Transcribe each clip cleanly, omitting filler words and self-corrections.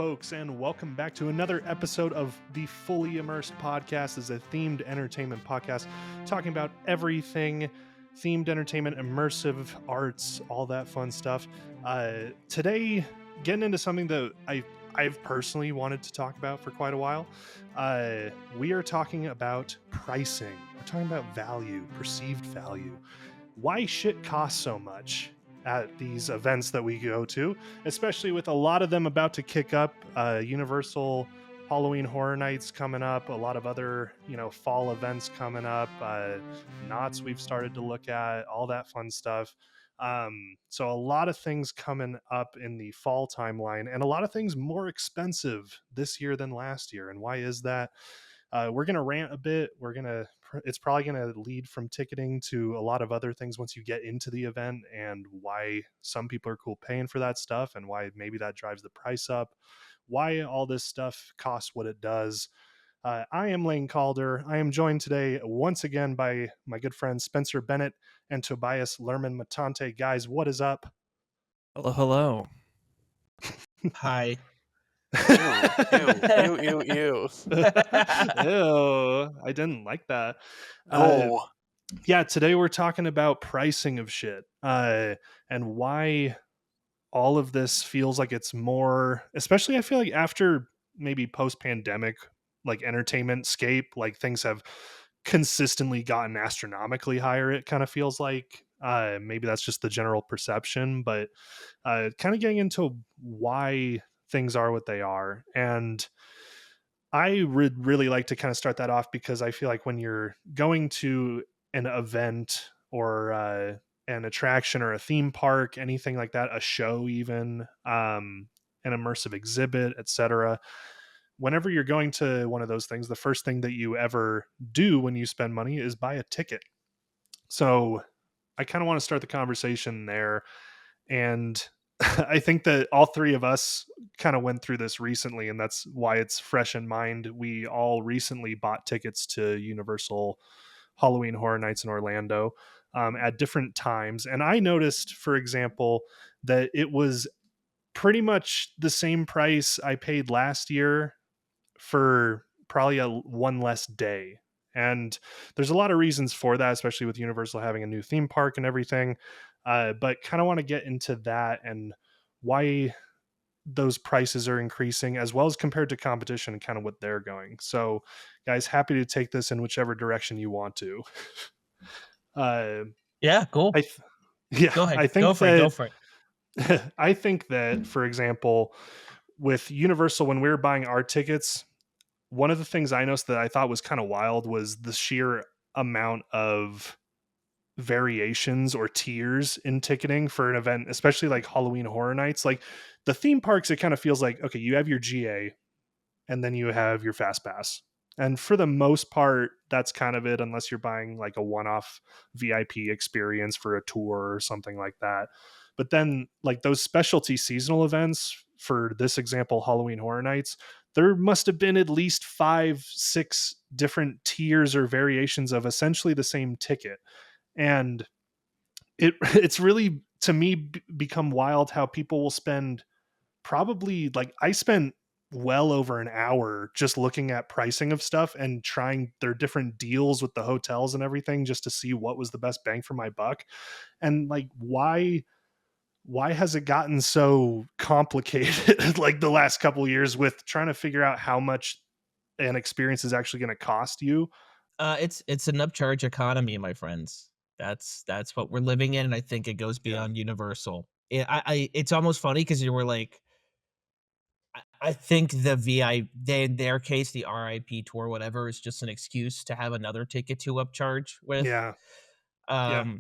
folks, and welcome back to another episode of the Fully Immersed podcast. This is a themed entertainment podcast talking about everything themed entertainment, immersive arts, all that fun stuff. Today, getting into something that I've personally wanted to talk about for quite a while. We are talking about pricing. We're talking about value, perceived value. Why shit costs so much at these events that we go to, especially with a lot of them about to kick up. Universal Halloween Horror Nights coming up, a lot of other, fall events coming up, knots we've started to look at, all that fun stuff. So a lot of things coming up in the fall timeline, and a lot of things more expensive this year than last year. And why is that? We're going to rant a bit. It's probably going to lead from ticketing to a lot of other things once you get into the event, and why some people are cool paying for that stuff, and why maybe that drives the price up, why all this stuff costs what it does. I am Lane Calder. I am joined today once again by my good friends Spencer Bennett and Tobias Lerman Matante. Guys, what is up? Hello. Hi. Ew. Ew, I didn't like that. No. Yeah, today we're talking about pricing of shit, and why all of this feels like it's more, especially I feel like after maybe post-pandemic, like entertainment scape, like things have consistently gotten astronomically higher. It kind of feels like maybe that's just the general perception, but kind of getting into why things are what they are. And I would really like to kind of start that off, because I feel like when you're going to an event or an attraction or a theme park, anything like that, a show, even an immersive exhibit, etc. Whenever you're going to one of those things, the first thing that you ever do when you spend money is buy a ticket. So I kind of want to start the conversation there. And I think that all three of us kind of went through this recently, and that's why it's fresh in mind. We all recently bought tickets to Universal Halloween Horror Nights in Orlando at different times. And I noticed, for example, that it was pretty much the same price I paid last year for probably one less day. And there's a lot of reasons for that, especially with Universal having a new theme park and everything. But kind of want to get into that and why those prices are increasing, as well as compared to competition and kind of what they're going. So, guys, happy to take this in whichever direction you want to. Yeah, cool. Go ahead. I think Go for it. I think that, for example, with Universal, when we were buying our tickets, one of the things I noticed that I thought was kind of wild was the sheer amount of variations or tiers in ticketing for an event, especially like Halloween Horror Nights. Like the theme parks, it kind of feels like, okay, you have your GA and then you have your Fast Pass. And for the most part, that's kind of it, unless you're buying like a one-off VIP experience for a tour or something like that. But then like those specialty seasonal events, for this example, Halloween Horror Nights, there must have been at least 5-6 different tiers or variations of essentially the same ticket. And it's really, to me, become wild how people will spend, probably, like, I spent well over an hour just looking at pricing of stuff and trying their different deals with the hotels and everything, just to see what was the best bang for my buck. And like, why has it gotten so complicated like the last couple of years with trying to figure out how much an experience is actually going to cost you? It's an upcharge economy, my friends. That's what we're living in, and I think it goes beyond Universal. It's almost funny because you were like, I think in their case, the RIP tour, whatever, is just an excuse to have another ticket to upcharge with. Yeah. Yeah.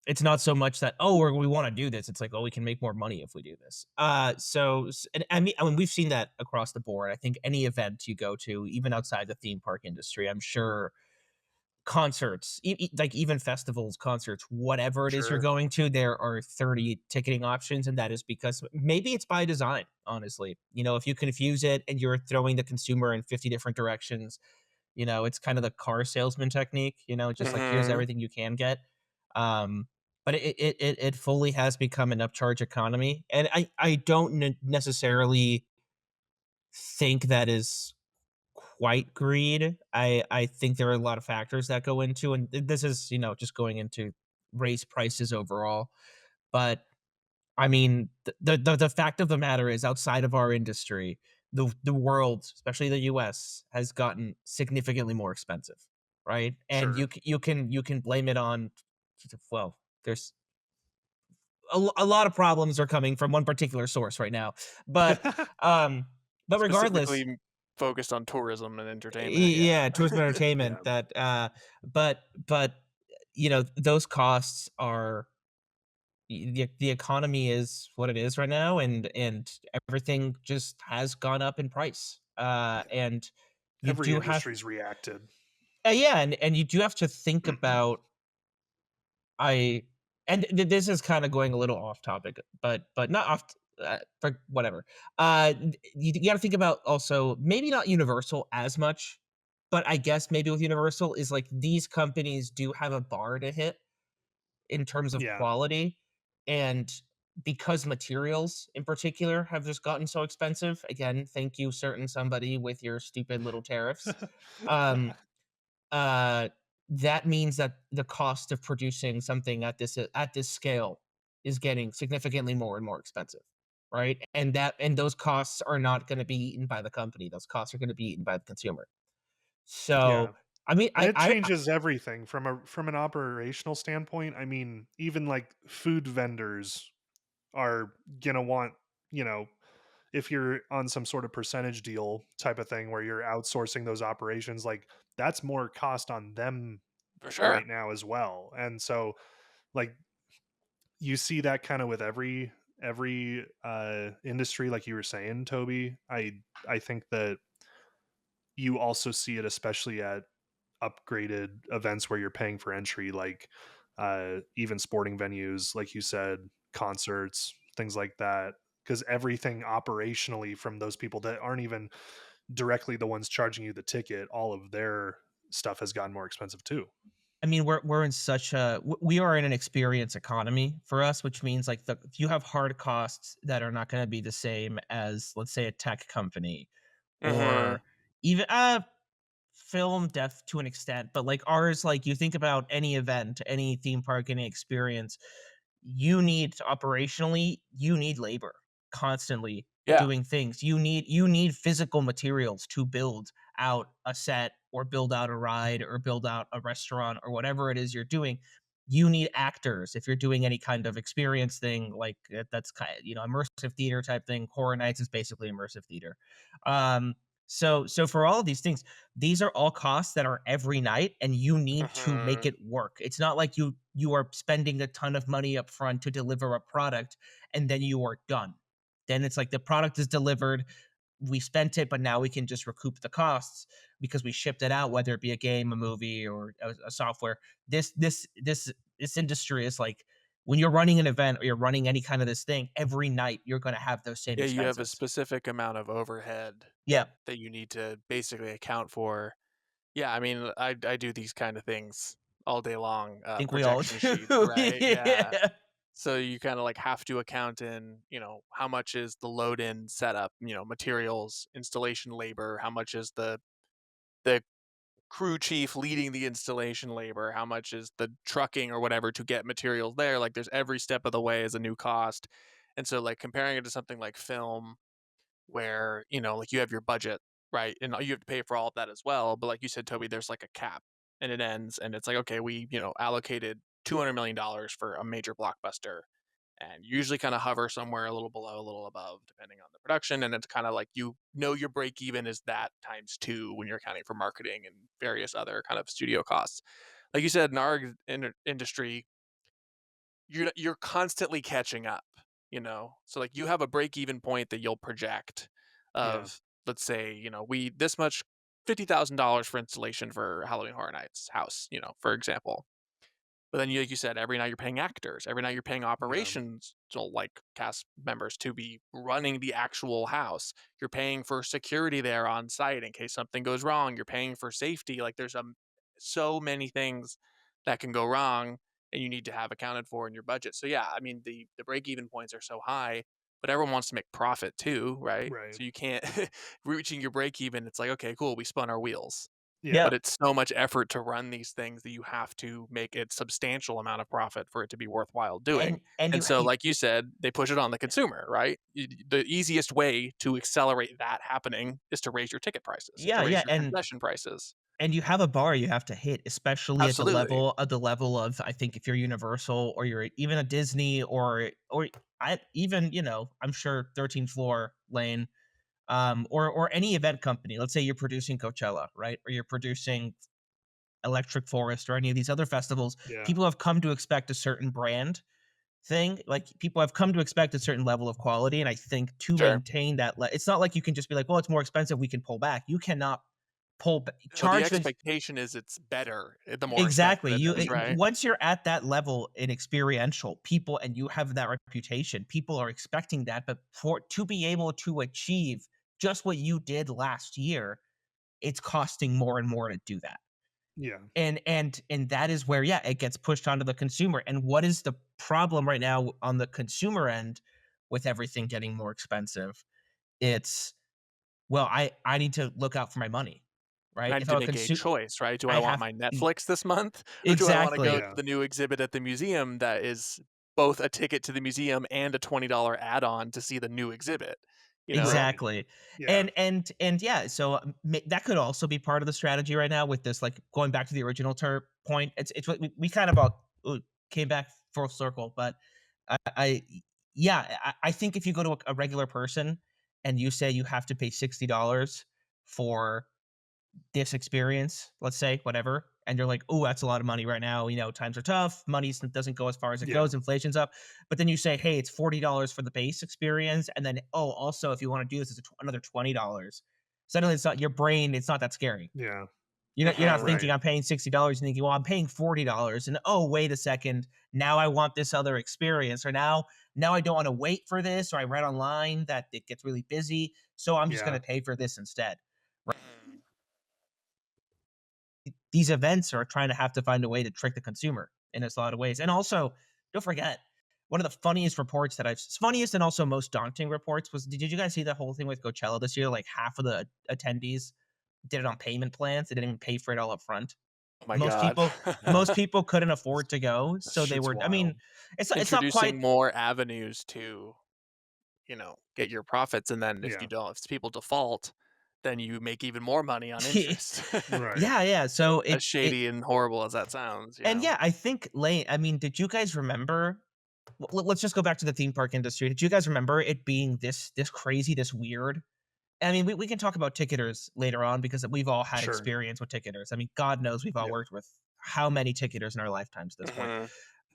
It's not so much that, we want to do this. It's like, we can make more money if we do this. And I mean, we've seen that across the board. I think any event you go to, even outside the theme park industry, I'm sure concerts, like even festivals, concerts, whatever it is you're Sure. going to, there are 30 ticketing options, and that is because maybe it's by design. Honestly, if you confuse it and you're throwing the consumer in 50 different directions, it's kind of the car salesman technique. Just like, here's everything you can get. But it fully has become an upcharge economy, and I don't necessarily think that is quite greed. I think there are a lot of factors that go into, and this is, just going into raise prices overall. But I mean, the fact of the matter is, outside of our industry, the world, especially the US, has gotten significantly more expensive, right? And Sure. you can blame it on, well, there's a lot of problems are coming from one particular source right now. But um but regardless, Specifically focused on tourism and entertainment, yeah. yeah, tourism and Yeah. entertainment, but those costs are, the economy is what it is right now, and everything just has gone up in price. And you Every do have, industry's reacted. yeah, and you do have to think about, I and this is kind of going a little off topic, but not off, for whatever. You got to think about also, maybe not Universal as much, but I guess maybe with Universal is like, these companies do have a bar to hit in terms of Yeah. quality, and because materials in particular have just gotten so expensive. Again, thank you, certain somebody with your stupid little tariffs. Um, uh, that means that the cost of producing something at this scale is getting significantly more and more expensive, right? And those costs are not going to be eaten by the company; those costs are going to be eaten by the consumer. Yeah. So, I mean, And it changes everything from an operational standpoint. I mean, even like food vendors are gonna want, you know, if you're on some sort of percentage deal type of thing where you're outsourcing those operations, like that's more cost on them For sure. right now as well. And so like you see that kind of with every industry, like you were saying, Toby. I think that you also see it especially at upgraded events where you're paying for entry, like even sporting venues, like you said, concerts, things like that. Because everything operationally from those people that aren't even directly the ones charging you the ticket, all of their stuff has gotten more expensive too. I mean, we're in such a we are in an experience economy for us, which means like, you have hard costs that are not going to be the same as, let's say, a tech company, Mhm. or even film death to an extent. But like ours, like, you think about any event, any theme park, any experience, you need labor constantly Yeah. doing things. You need physical materials to build out a set, or build out a ride, or build out a restaurant, or whatever it is you're doing. You need actors if you're doing any kind of experience thing, like, that's kind of, immersive theater type thing. Horror Nights is basically immersive theater. um so for all of these things, these are all costs that are every night, and you need to make Mhm. it work. It's not like you are spending a ton of money up front to deliver a product, and then you are done. Then it's like, the product is delivered, we spent it, but now we can just recoup the costs because we shipped it out, whether it be a game, a movie, or a software. This industry is like, when you're running an event, or you're running any kind of this thing, every night you're going to have those same Yeah, you have a expenses. specific amount of overhead Yeah, I that you need to basically account for. Yeah, I mean, I do these kind of things all day long, think we all projection sheets, do. right? Yeah. Yeah. So you kinda, like, have to account in, how much is the load in setup, materials, installation labor, how much is the crew chief leading the installation labor, how much is the trucking or whatever to get materials there, like, there's every step of the way is a new cost. And so, like, comparing it to something like film where, like, you have your budget, right? And you have to pay for all of that as well, but like you said, Toby, there's, like, a cap, and it ends, and it's like, "Okay, we, allocated $200 million for a major blockbuster," and you usually kinda hover somewhere a little below, a little above, depending on the production, and it's kinda like, your break even is that times 2 when you're accounting for marketing and various other kind of studio costs. Like you said, in our industry, you're constantly catching up, So, like, you have a break even point that you'll project Yeah. of, let's say, we this much $50,000 for installation for Halloween Horror Nights house, for example. But then, like you said, every night you're paying actors, every night you're paying Yeah. operations, so like cast members to be running the actual house. You're paying for security there on site in case something goes wrong. You're paying for safety. Like, there's so many things that can go wrong, and you need to have accounted for in your budget. So yeah, I mean, the break even points are so high. but everyone wants to make profit too, right? Right. So you can't reaching your break even, it's like, okay, cool, we spun our wheels. Yeah. Yeah, But it's so much effort to run these things that you have to make a substantial amount of profit for it to be worthwhile doing. and And so, like you said, they push it on the consumer, right? The easiest way to accelerate that happening is to raise your ticket prices, to yeah, raise yeah, your concession prices. and you have a bar you have to hit, especially Absolutely. at the level of, I think, if you're Universal or you're even a Disney or I even, I'm sure 13th Floor Lane, or any event company. Let's say you're producing Coachella, right? Or you're producing Electric Forest or any of these other festivals. Yeah. People have come to expect a certain brand thing. Like, people have come to expect a certain level of quality, and I think to Sure. maintain that, it's not like you can just be like, well, it's more expensive, we can pull back. You cannot No, the charge the expectation is it's better the more expensive exactly. it is, right? Once you're at that level in experiential, people and you have that reputation, people are expecting that. But for to be able to achieve just what you did last year, it's costing more and more to do that. Yeah. And that is where, yeah, it gets pushed onto the consumer. And what is the problem right now on the consumer end with everything getting more expensive? It's, well, I need to look out for my money, right? I need If to I'm a make a consumer, choice, right? Do I I want have my e Netflix this month, or do I wanna go exactly. to Yeah. the new exhibit at the museum that is both a ticket to the museum and a $20 add-on to see the new exhibit, you know? Right. Exactly. Yeah. And yeah, so, that could also be part of the strategy right now with this, like, going back to the original point. It's what we kind of all, came back full circle, but I yeah, I think if you go to a regular person and you say you have to pay $60 for this experience, let's say, whatever, and you're like, "Oh, that's a lot of money right now. Times are tough. Money doesn't go as far as it Yeah. goes. Inflation's up." But then you say, "Hey, it's $40 for the base experience, and then, oh, also, if you want to do this, it's another $20." Suddenly, it's not your brain. It's not that scary. Yeah. You're not Mhm. thinking Right. I'm paying $60 and thinking, well, I'm paying $40, and oh, wait a second, now I want this other experience, or now I don't want to wait for this, or I read online that it gets really busy, so I'm just going Yeah. to pay for this instead. Mhm. These events are trying to have to find a way to trick the consumer in a lot of ways. And also, don't forget, one of the funniest reports that funniest and also most daunting reports was, did you guys see the whole thing with Coachella this year? Like, half of the attendees did it on payment plans. They didn't even pay for it all up front. Oh my Most god. people most people couldn't afford to go. That So they shit's were, I mean, wild. it's not quite Introducing more avenues to, get your profits, and then Yeah. if people default, then you make even more money on interest. Right. yeah, yeah. So As it shady and horrible as that sounds, and yeah, I think Lane, I mean, did you guys remember, let's just go back to the theme park industry. Did you guys remember it being this crazy, this weird? I mean, we can talk about ticketers later on because we've all had Sure. experience with ticketers. I mean, God knows we've all Yeah. worked with how many ticketers in our lifetimes at this point. Mhm.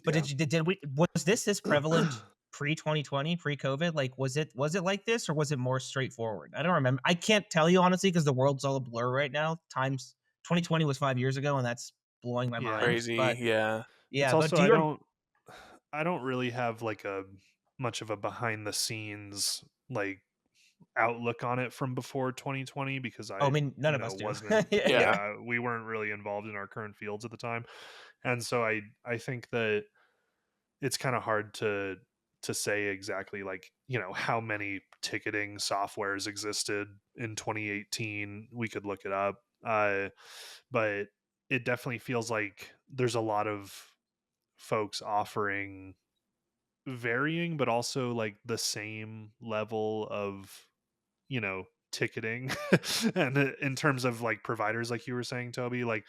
But Yeah. did we was this prevalent pre 2020, pre COVID? Like, was it like this, or was it more straightforward? I don't remember. I can't tell you honestly because the world's all a blur right now. Times 2020 was 5 years ago, and that's blowing my Yeah. mind. Crazy, But yeah. It's yeah, but also do you I don't really have like a much of a behind the scenes like outlook on it from before 2020 because oh, I I, mean, none of us do. wasn't Yeah. yeah, we weren't really involved in our current fields at the time. And so I think that it's kind of hard to say exactly like, how many ticketing softwares existed in 2018. We could look it up. But it definitely feels like there's a lot of folks offering varying but also like the same level of ticketing and in terms of like providers like you were saying, Toby, like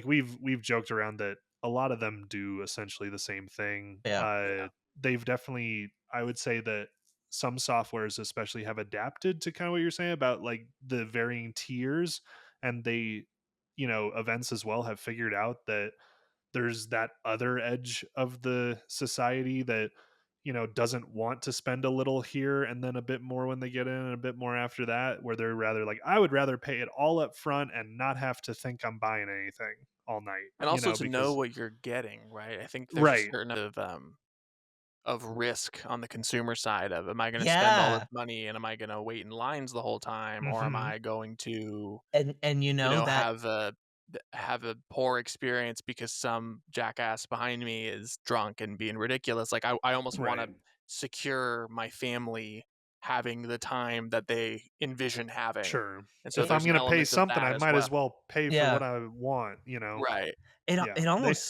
we've joked around that a lot of them do essentially the same thing. Yeah, They've definitely, I would say that some softwares especially have adapted to kind of what you're saying about like the varying tiers, and they, events as well have figured out that there's that other edge of the society that doesn't want to spend a little here and then a bit more when they get in and a bit more after that, where they're rather like, I would rather pay it all up front and not have to think I'm buying anything all night, And also to know because what you're getting, right? I think there's a right. certain of risk on the consumer side of, am I gonna spend all this yeah, money, and am I gonna wait in lines the whole time, or am Hmm. I going to, and that have a poor experience because some jackass behind me is drunk and being ridiculous? Like, I almost wanna Right. secure my family having the time that they envision having. Sure. And so If I'm there's an gonna pay element of something, that I as might well. as well pay for Yeah. what I want, you know? Right. Yeah. It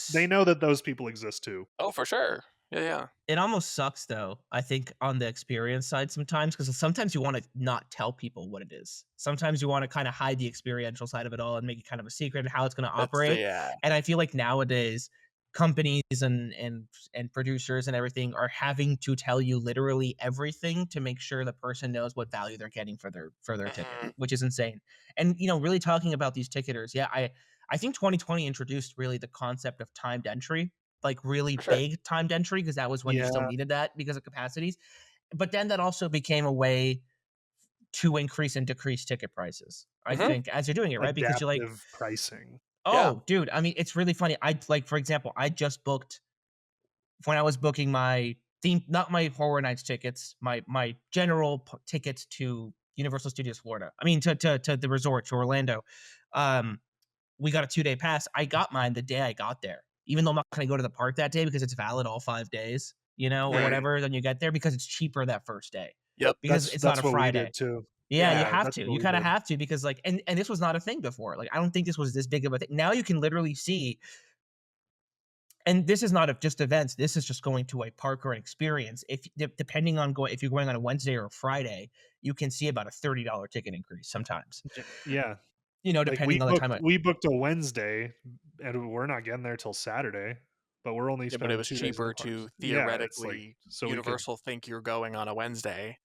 They almost know that those people exist too. Oh, for sure. Yeah, yeah. It almost sucks though, I think, on the experience side sometimes, because sometimes you wanna not tell people what it is. Sometimes you wanna kinda hide the experiential side of it all and make it kind of a secret and how it's gonna That's the operate, yeah. and I feel like nowadays, companies and producers and everything are having to tell you literally everything to make sure the person knows what value they're getting for their ticket, Mhm. which is insane. And, really talking about these ticketers, yeah, I think 2020 introduced really the concept of timed entry, like really For sure. big timed entry, because that was when you still Yeah. needed that because of capacities. But then that also became a way to increase and decrease ticket prices, I Mhm. think, as you're doing it, right? Because you're like, Adaptive pricing. Yeah. oh, dude, I mean, it's really funny. I like, for example, I just booked when I was booking my theme, not my Horror Nights tickets, my general tickets to Universal Studios Florida. I mean, to the resort to Orlando. Um, we got a 2-day pass. I got mine the day I got there, even though I'm not going to go to the park that day because it's valid all 5 days, or Right. whatever. Then you get there because it's cheaper that first day Yep. because it's not That's a what we Friday. did too. Yeah, you Yeah. Yeah, have that's to. what You we kind of did. have to because like, and this was not a thing before. Like, I don't think this was this big of a thing. Now you can literally see, and this is not just events. This is just going to a park or an experience. If depending on if you're going on a Wednesday or a Friday, you can see about a $30 ticket increase sometimes. Yeah. Like Depending on the time. we booked a Wednesday and we're not getting there till Saturday, but we're only Yeah, but it spending was 2 days in the cheaper parks. to Yeah, it's like theoretically so we could. Universal think you're going on a Wednesday,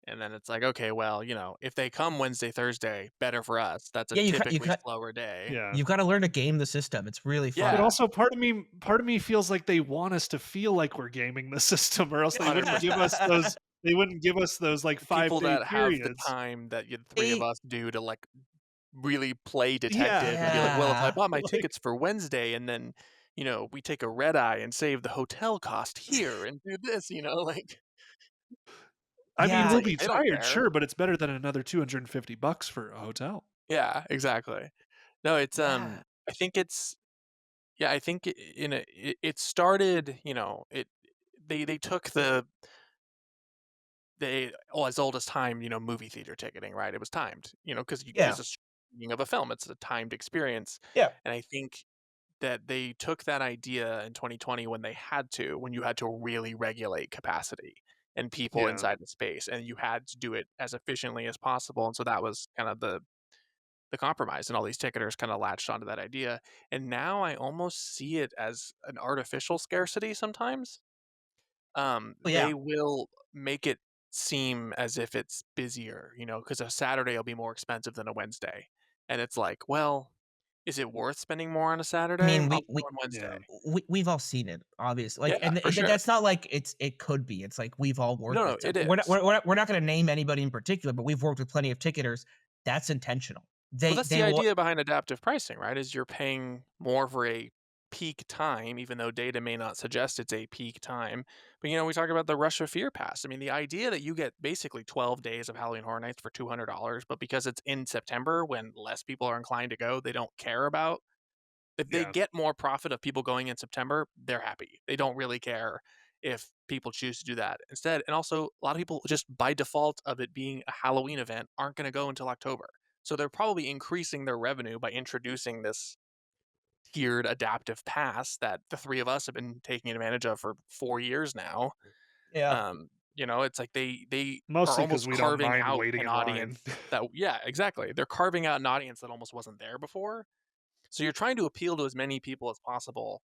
and then it's like, okay, well, if they come Wednesday, Thursday, better for us. That's a Yeah, you typically cut. slower day. Yeah. You've gotta learn to game the system, it's really But fun. Yeah, also part of me feels like they want us to feel like we're gaming the system or else $100%. they wouldn't give us those like People 5-day that have the periods. time that the 3 of They us do to, like, really play Yeah. detective and be like, "Well, if I Yeah, bought my Like, tickets for Wednesday and then, we take a red eye and save the hotel cost here and do this," like, I mean, it's yeah, we'll like, be they don't tired, care. sure, but it's better than another $250 for a hotel. Yeah, exactly. No, it's, yeah, I think it's yeah, I think it started, they took as old as time, movie theater ticketing, right? It was timed, because it yeah, was a screening of a film. It's a timed experience, yeah, and I think that they took that idea in 2020 when you had to really regulate capacity and people Yeah. inside the space, and you had to do it as efficiently as possible, and so that was kind of the compromise, and all these ticketers kinda latched onto that idea, and now I almost see it as an artificial scarcity sometimes. oh, yeah. They will make it seem as if it's busier, because a Saturday will be more expensive than a Wednesday, and it's like, well, is it worth spending more on a I Saturday? mean, I'll go on Yeah. Wednesday. we've all seen it, obviously, like, Yeah, and for sure. that's not like it could be, it's like we've all worked No, with no, them. it is. We're not gonna name anybody in particular, but we've worked with plenty of ticketers. That's intentional. Well, that's They the will. idea behind adaptive pricing, right? Is you're paying more for a peak time, even though data may not suggest it's a peak time. But we talk about the Rush of Fear pass. I mean, the idea that you get basically 12 days of Halloween Horror Nights for $200, but because it's in September when less people are inclined to go, they don't care about. If they Yeah. get more profit of people going in September, they're happy. They don't really care if people choose to do that instead. And also, a lot of people just by default of it being a Halloween event aren't going to go until October. So they're probably increasing their revenue by introducing this tiered adaptive pass that the 3 of us have been taking advantage of for 4 years now. Yeah. It's like they are Mostly because almost we don't carving mind out waiting an in line. audience that yeah, exactly. They're carving out an audience that almost wasn't there before. So you're trying to appeal to as many people as possible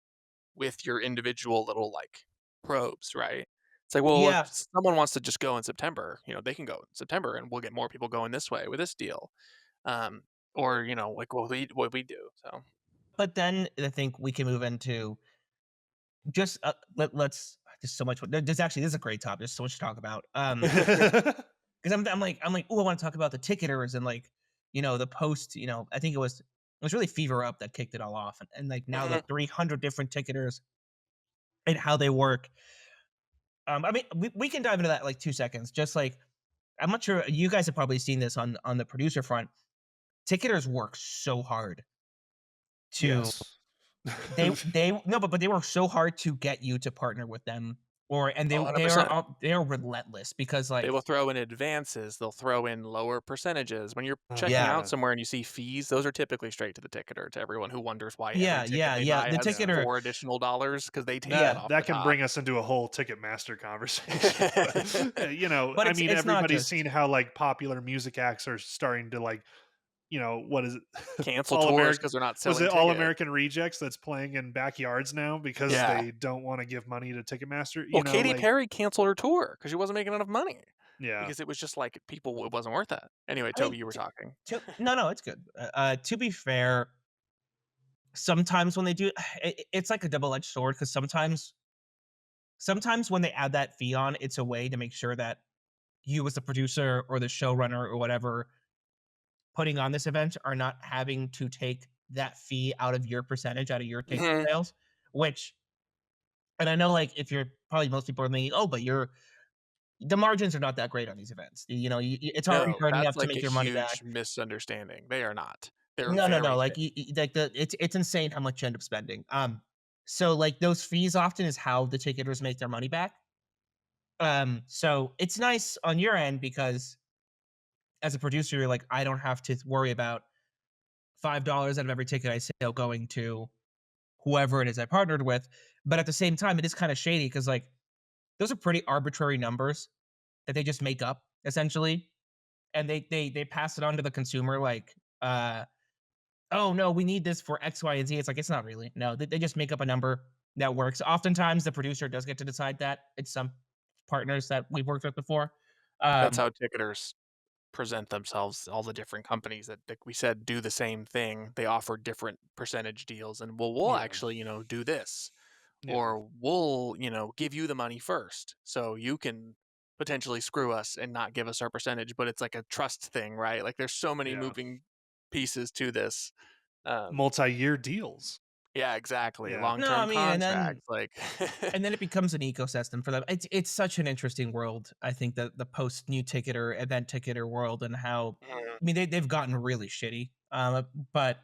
with your individual little like probes, right? It's like, well, if Yeah, someone wants to just go in September, they can go in September and we'll get more people going this way with this deal. Um, or, like what we do. So but then I think we can move into just, let's there's so much there's actually this is a great topic, there's so much to talk about, 'cause I'm like, "Ooh, I wanna talk about the ticketers," and, like, the post, I think it was really Fever Up that kicked it all off, and, like, now the mhm. 300 different ticketers and how they work. I mean, we can dive into that in, like, 2 seconds, just, like, I'm not sure you guys have probably seen this on the producer front. Ticketers work so hard to Yes. they no, but they work so hard to get you to partner with them or and100%. they are relentless because, They like, will throw in advances, they'll throw in lower percentages. When you're checking yeah, out somewhere and you see fees, those are typically straight to the ticketer, to everyone who wonders why every yeah, ticket yeah, they yeah, buy the has ticketer, 4 additional dollars because they take that yeah, off That the can top. bring us into a whole Ticketmaster conversation, but, but I mean, it's not everybody's seen just how, like, popular music acts are starting to, like, what is it? Cancel All tours American because 'cause they're not was selling it All tickets. American Rejects that's playing in backyards now because Yeah. they don't wanna give money to Ticketmaster, Well, Katy like Perry canceled her tour because she wasn't making enough money yeah. because it was just like people it wasn't worth it. Anyway, I mean, Toby, you were talking. no, no, it's good. To be fair, sometimes when they do it's like a double-edged sword because sometimes when they add that fee on, it's a way to make sure that you as the producer or the showrunner or whatever putting on this event are not having to take that fee out of your percentage, out of your ticket Mhm. sales, which and I know, like, if you're probably most people are thinking, "Oh, but the margins are not that great on these events." You know, it's already No, hard that's enough to like a make your money back. huge misunderstanding. They are not. They're No, no, no, very like, cheap. like, it's insane how much you end up spending. So, like, those fees often is how the ticketers make their money back. So it's nice on your end because as a producer, you're like, "I don't have to worry about $5 out of every ticket I sell going to whoever it is I partnered with." But at the same time, it is kinda shady shady because, like, those are pretty arbitrary numbers that they just make up essentially, and they pass it on to the consumer like, "Oh, no, we need this for X, Y, and Z." It's like, it's not really. No, they just make up a number that works. Oftentimes, the producer does get to decide that. It's some partners that we've worked with before. That's Um, how ticketers present themselves, all the different companies that, like we said, do the same thing. They offer different percentage deals and, "Well, we'll Yeah, actually, do this," yeah, or, "We'll, give you the money first, so you can potentially screw us and not give us our percentage," but it's like a trust thing, right? Like, there's so many yeah. moving pieces to this. Um Multi-year deals. Yeah, exactly, Yeah. no, I long-term mean, contracts, like and then it becomes an ecosystem for them. It's such an interesting world. I think that the post new ticketer, event ticketer world, and how Mhm. I mean they've gotten really shitty. But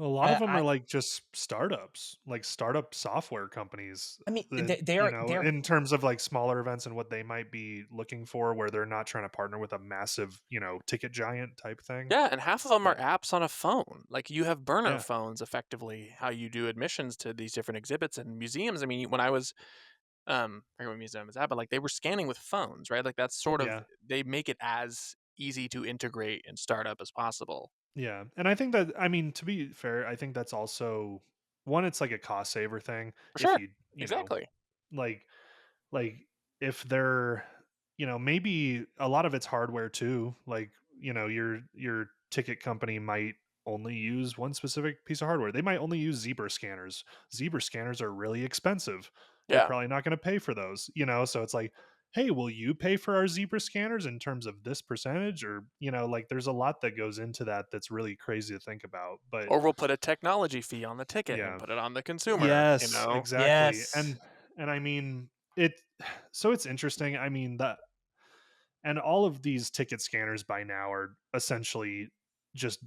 A lot of them I are, like, just startups, like, startup software companies I mean that, they're in terms of, like, smaller events and what they might be looking for where they're not trying to partner with a massive, ticket giant type thing. Yeah, and half of them are But apps on a phone. Like, you have burner yeah, phones effectively how you do admissions to these different exhibits and museums. I mean, when I was, I forget what museum I was at, but, like, they were scanning with phones, right? Like, that's sort of yeah. they make it as easy to integrate and start up as possible. Yeah, and I think that I mean, to be fair, I think that's also one, it's like a cost saver thing For if sure. you know, Exactly. like like if they're maybe a lot of it's hardware too. Like, your ticket company might only use one specific piece of hardware. They might only use zebra scanners. Zebra scanners are really expensive. You're Yeah. probably not going to pay for those, so it's like, hey, will you pay for our zebra scanners in terms of this percentage? Or, like, there's a lot that goes into that that's really crazy to think about. But Or we'll put a technology fee on the ticket and yeah. put it on the consumer, you Yes, know? exactly. yes, And I mean it so it's interesting. I mean, that and all of these ticket scanners by now are essentially just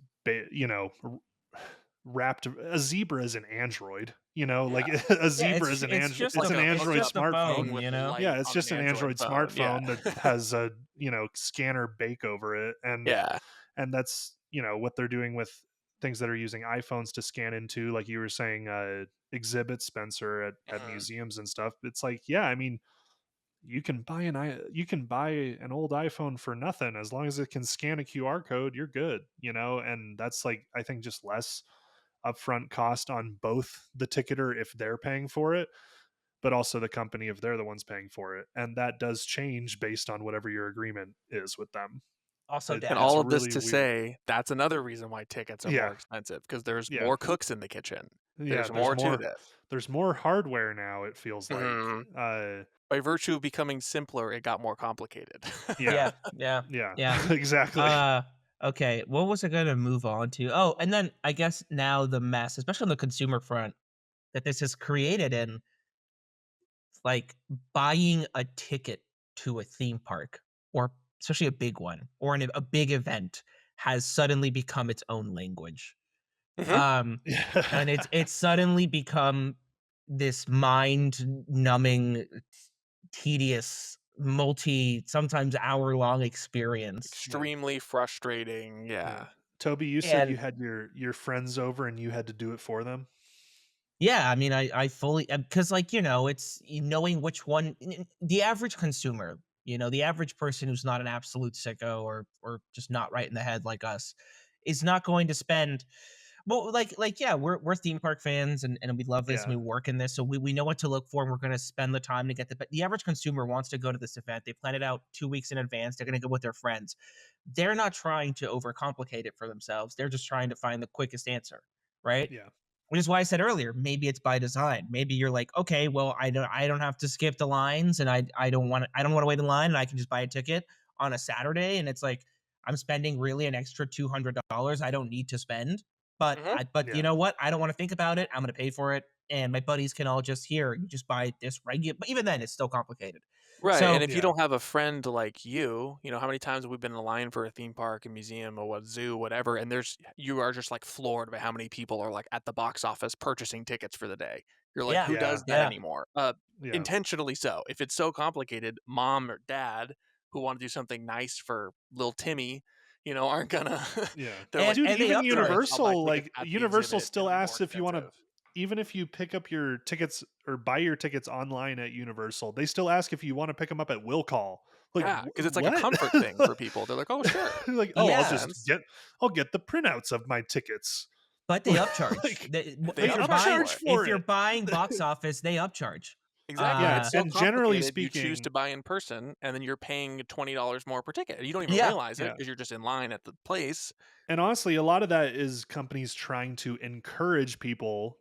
wrapped. A zebra is an android, like Yeah. a yeah. zebra is It's just it's Like an a a it's hooked android up just a thing phone, smartphone. with you know. light Yeah, it's on an just an Android android phone. Yeah. smartphone that has a scanner bake over it. and Yeah. and that's what they're doing with things that are using iPhones to scan into, like you were saying, exhibits, Spencer, at Mhm. museums and stuff. It's like, yeah, I mean, you can buy an old iPhone for nothing as long as it can scan a QR code. You're good, and that's, like, I think, just less upfront cost on both the ticketer if they're paying for it, but also the company if they're the ones paying for it, and that does change based on whatever your agreement is with them. Also And It's all data. of this really to weird. say, that's another reason why tickets are more Yeah, expensive because there's yeah, more cooks in the kitchen. yeah. There's more to this. There's more hardware now. It feels like, Mhm. By virtue of becoming simpler, it got more complicated. yeah, Yeah, yeah, yeah, yeah. exactly. Uh, okay. What was I gonna move on to? Oh, and then I guess now the mess, especially on the consumer front, that this has created in like buying a ticket to a theme park or especially a big one or a big event has suddenly become its own language. Mhm. Um, and Yeah. it's suddenly become this mind numbing. tedious, sometimes hour-long experience. Yeah. Extremely frustrating, Yeah. yeah. Toby, you said you And had your friends over and you had to do it for them? yeah, I mean, I fully because like, it's knowing which one the average consumer, the average person who's not an absolute sicko or just not right in the head like us is not going to spend well, yeah, we're theme park fans and we love this and Yeah. we work in this, so we know what to look for and we're gonna spend the time to get but the average consumer wants to go to this event. They plan it out 2 weeks in advance. They're gonna go with their friends. They're not trying to overcomplicate it for themselves. They're just trying to find the quickest answer, right? Yeah. Which is why I said earlier, maybe it's by design. Maybe you're like, okay, well, I don't have to skip the lines, and I don't want to wait in line, and I can just buy a ticket on a Saturday, and it's like I'm spending really an extra $200 I don't need to spend, Mhm. but you Yeah. know what? I don't want to think about it. I'm going to pay for it, and my buddies can all just here. You just buy this regular, but even then, it's still complicated. Right, and So if you Yeah. don't have a friend like you know, how many times have we been in line for a theme park, a museum, or what zoo, whatever, and you are just, like, floored by how many people are, like, at the box office purchasing tickets for the day. You're like, yeah, "Who Yeah. does that yeah, anymore?" Yeah. Intentionally so. If it's so complicated, mom or dad who wanna do something nice for little Timmy, aren't gonna Yeah. they're and like, Dude, and they even "Sure, upcharge. I'll buy Universal, tickets like at the Universal exhibit. It'll still be more asks if you wanna expensive." even if you pick up your tickets or buy your tickets online at Universal, they still ask if you wanna pick them up at will call. Like, Yeah, because it's like a what?" comfort thing for people. They're like, "Oh, sure. Like, That "Oh, makes Yeah, I'll get the printouts of my tickets." but they upcharge. Like, They they upcharge If for you're it. buying box office, they upcharge. Exactly, Yeah, it's so and generally complicated, you choose to speaking buy in person, and then you're paying $20 more per ticket, and you don't even Yeah, realize it yeah. because 'cause you're just in line at the place. And honestly, a lot of that is companies trying to encourage people,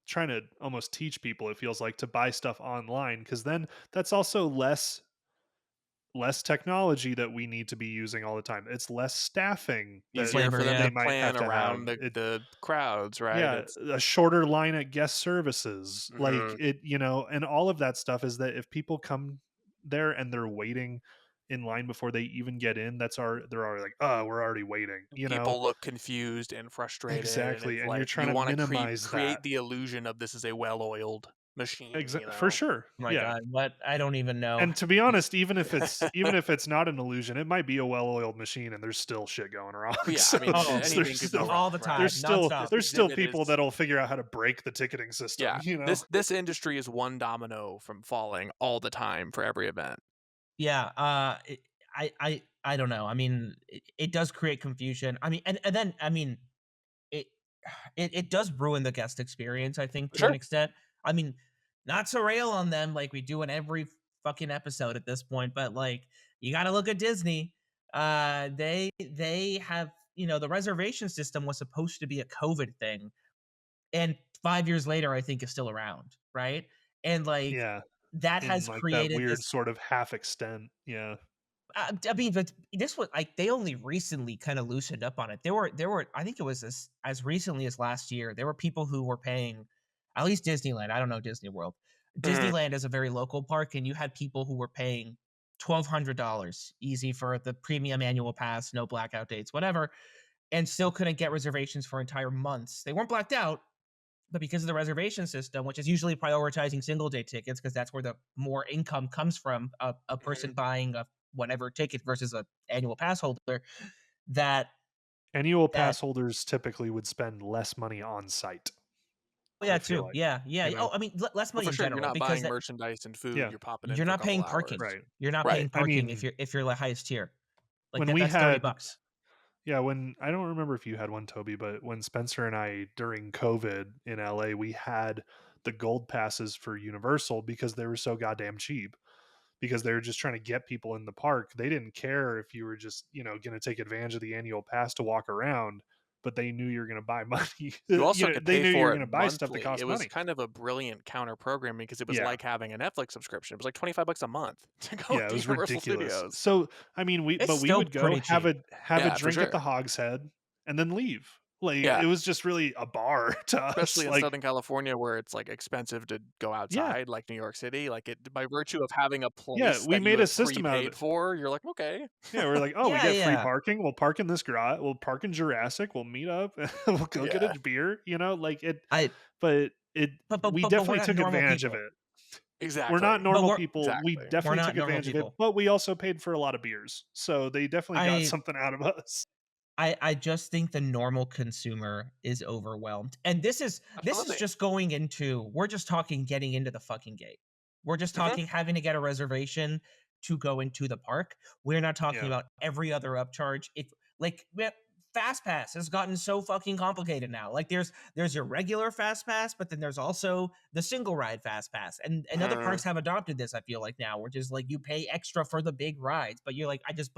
trying to almost teach people, it feels like, to buy stuff online, because then that's also less technology that we need to be using all the time. It's less staffing that Easier for labor, them yeah. to they might have plan to have. around the It the crowds, right? Yeah, It's a shorter line at guest services. Like Mhm. and all of that stuff is that if people come there and they're waiting in line before they even get in, they're already like, "Oh, we're already waiting." People look confused and frustrated, and Exactly, it's and you're like trying you to wanna minimize that. create the illusion of this is a well-oiled machine, you For know? sure. Oh my Yeah. god, what I don't even know. And to be honest, even if it's not an illusion, it might be a well-oiled machine and there's still shit going wrong. Well, yeah, So, I mean, Oh, there's anything could go still all wrong, the right? time, there's still This nonstop. there's still exhibit people is that'll figure out how to break the ticketing system, Yeah, you know? this industry is one domino from falling all the time for every event. Yeah, I don't know. I mean, it does create confusion. I mean, and then I mean, it it does ruin the guest experience, I think, to an Sure. extent. I mean, not to rail on them like we do in every fucking episode at this point, but like you got to look at Disney. They have the reservation system was supposed to be a COVID thing, and 5 years later, I think is still around, right? And like Yeah, that in, has like, that created weird this sort of half extent, yeah. I mean, but this was like they only recently kind of loosened up on it. There were I think it was as recently as last year. There were people who were paying at least Disneyland. I don't know Disney World. Mhm. Disneyland is a very local park, and you had people who were paying $1,200 easy for the premium annual pass, no blackout dates, whatever, and still couldn't get reservations for entire months. They weren't blacked out, but because of the reservation system, which is usually prioritizing single day tickets, because that's where the more income comes from, a person Mhm. buying a whatever ticket versus a annual pass holder, that Annual that pass holders typically would spend less money on site, oh, I yeah, feel too. like, Yeah, yeah. you know? Oh, I mean, less Well, money for in sure, you're general not because buying merchandise and food, Yeah, you're popping in you're for a not couple paying parking. hours. right. You're not Right. paying I parking mean, if you're the highest tier. Like when we that's 30 had bucks. yeah, when I don't remember if you had one, Toby, but when Spencer and I during COVID in LA, we had the gold passes for Universal because they were so goddamn cheap. Because they were just trying to get people in the park. They didn't care if you were just, going to take advantage of the annual pass to walk around, but they knew you were going to buy money. You also could They pay knew you were for it going to buy stuff that monthly. It cost was money. kind of a brilliant counter programming because it was Yeah. like having a Netflix subscription. It was like 25 bucks a month to go Yeah, it into was Universal ridiculous. Studios. So, I mean, It's we still would go pretty cheap. have a Yeah, for drink at the sure. Hogshead and then leave. Like Yeah, it was just really a bar to us. especially in Like, Southern California where it's, like, expensive to go yeah, outside like New York City, like, it by virtue of having a yeah, place we that you made a have system out of prepaid it. for, you're like, "Okay." Yeah, we're like, oh, we Yeah, get free yeah. parking. We'll park in this garage. We'll park in Jurassic. We'll meet up. We'll go get a Yeah. beer. Like it. I But but we we're definitely not took normal advantage of people. it. We're not Exactly. But normal we're people. We Exactly. we're definitely not took normal advantage of it, people. but we also paid for a lot of beers. So they definitely got I something out of us. I just think the normal consumer is overwhelmed. And this is Absolutely. just going into we're just talking getting into the fucking gate. We're just Mhm. talking having to get a reservation to go into the park. We're not talking Yeah. about every other upcharge. If like Fast Pass has gotten so fucking complicated now. Like there's your regular Fast Pass, but then there's also the single ride Fast Pass. And other Mhm. parks have adopted this, I feel like now, which is like you pay extra for the big rides, but you're like, I just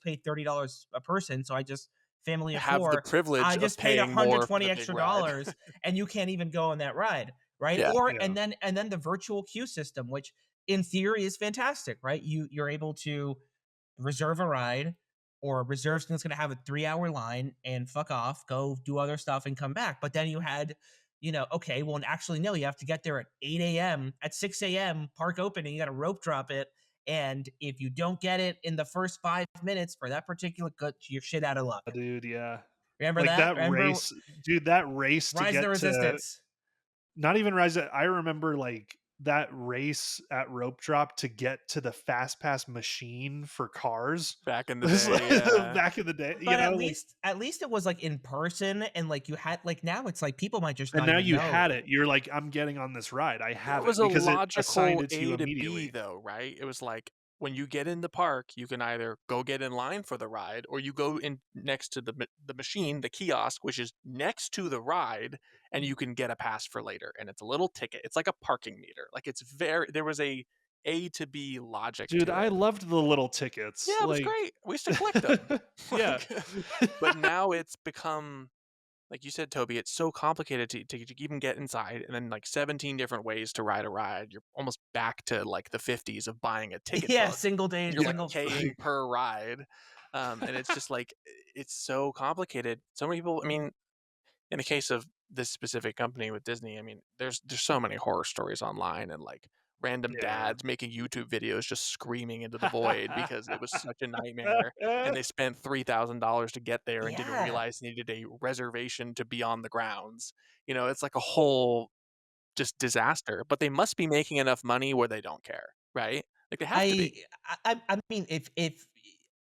paid $30 a person, so I just family of Have the 4, I privilege of just paid paying more for 120 the big extra ride. dollars and you can't even go on that ride, right? Yeah. Or Yeah. and then the virtual queue system, which in theory is fantastic, right? You're able to reserve a ride or reserve something that's going to have a 3-hour line and fuck off, go do other stuff and come back. But then you had, okay, well, and actually, no, you have to get there at 8 a.m. At 6 a.m., park opening, you got to rope drop it. And if you don't get it in the first 5 minutes for that particular good, you're shit out of luck. Dude, yeah. Remember Like that? that Remember race, dude, that race to Rise of the get to Resistance? not even Rise I remember like that race at rope drop to get to the fast pass machine for cars. Back in the This day, yeah. back in the day, But like at least it was like in person and like you had like now it's like people might just and not now even you know. had it. You're like, "I'm getting on this ride. I There have it," was a because it assigned logical it to you A to B immediately. though, right? It was like when you get in the park, you can either go get in line for the ride or you go in next to the machine, the kiosk, which is next to the ride, and you can get a pass for later. And it's a little ticket. It's like a parking meter. Like it's very there was A to B logic Dude, to I it. loved the little tickets, Yeah, it was like great. We used to collect them. yeah. Like, but now it's become like you said, Toby, it's so complicated to even get inside, and then like 17 different ways to ride a ride. You're almost back to like the 50s of buying a ticket Yeah, book. single day, You're like single paying per ride, and it's just like it's so complicated. So many people. I mean, in the case of this specific company with Disney, I mean, there's so many horror stories online and like random Yeah. dads making YouTube videos just screaming into the void because it was such a nightmare and they spent $3,000 to get there and didn't yeah. realize they needed a reservation to be on the grounds. You know, it's like a whole just disaster, but they must be making enough money where they don't care, right? Like they have to I be. I mean, if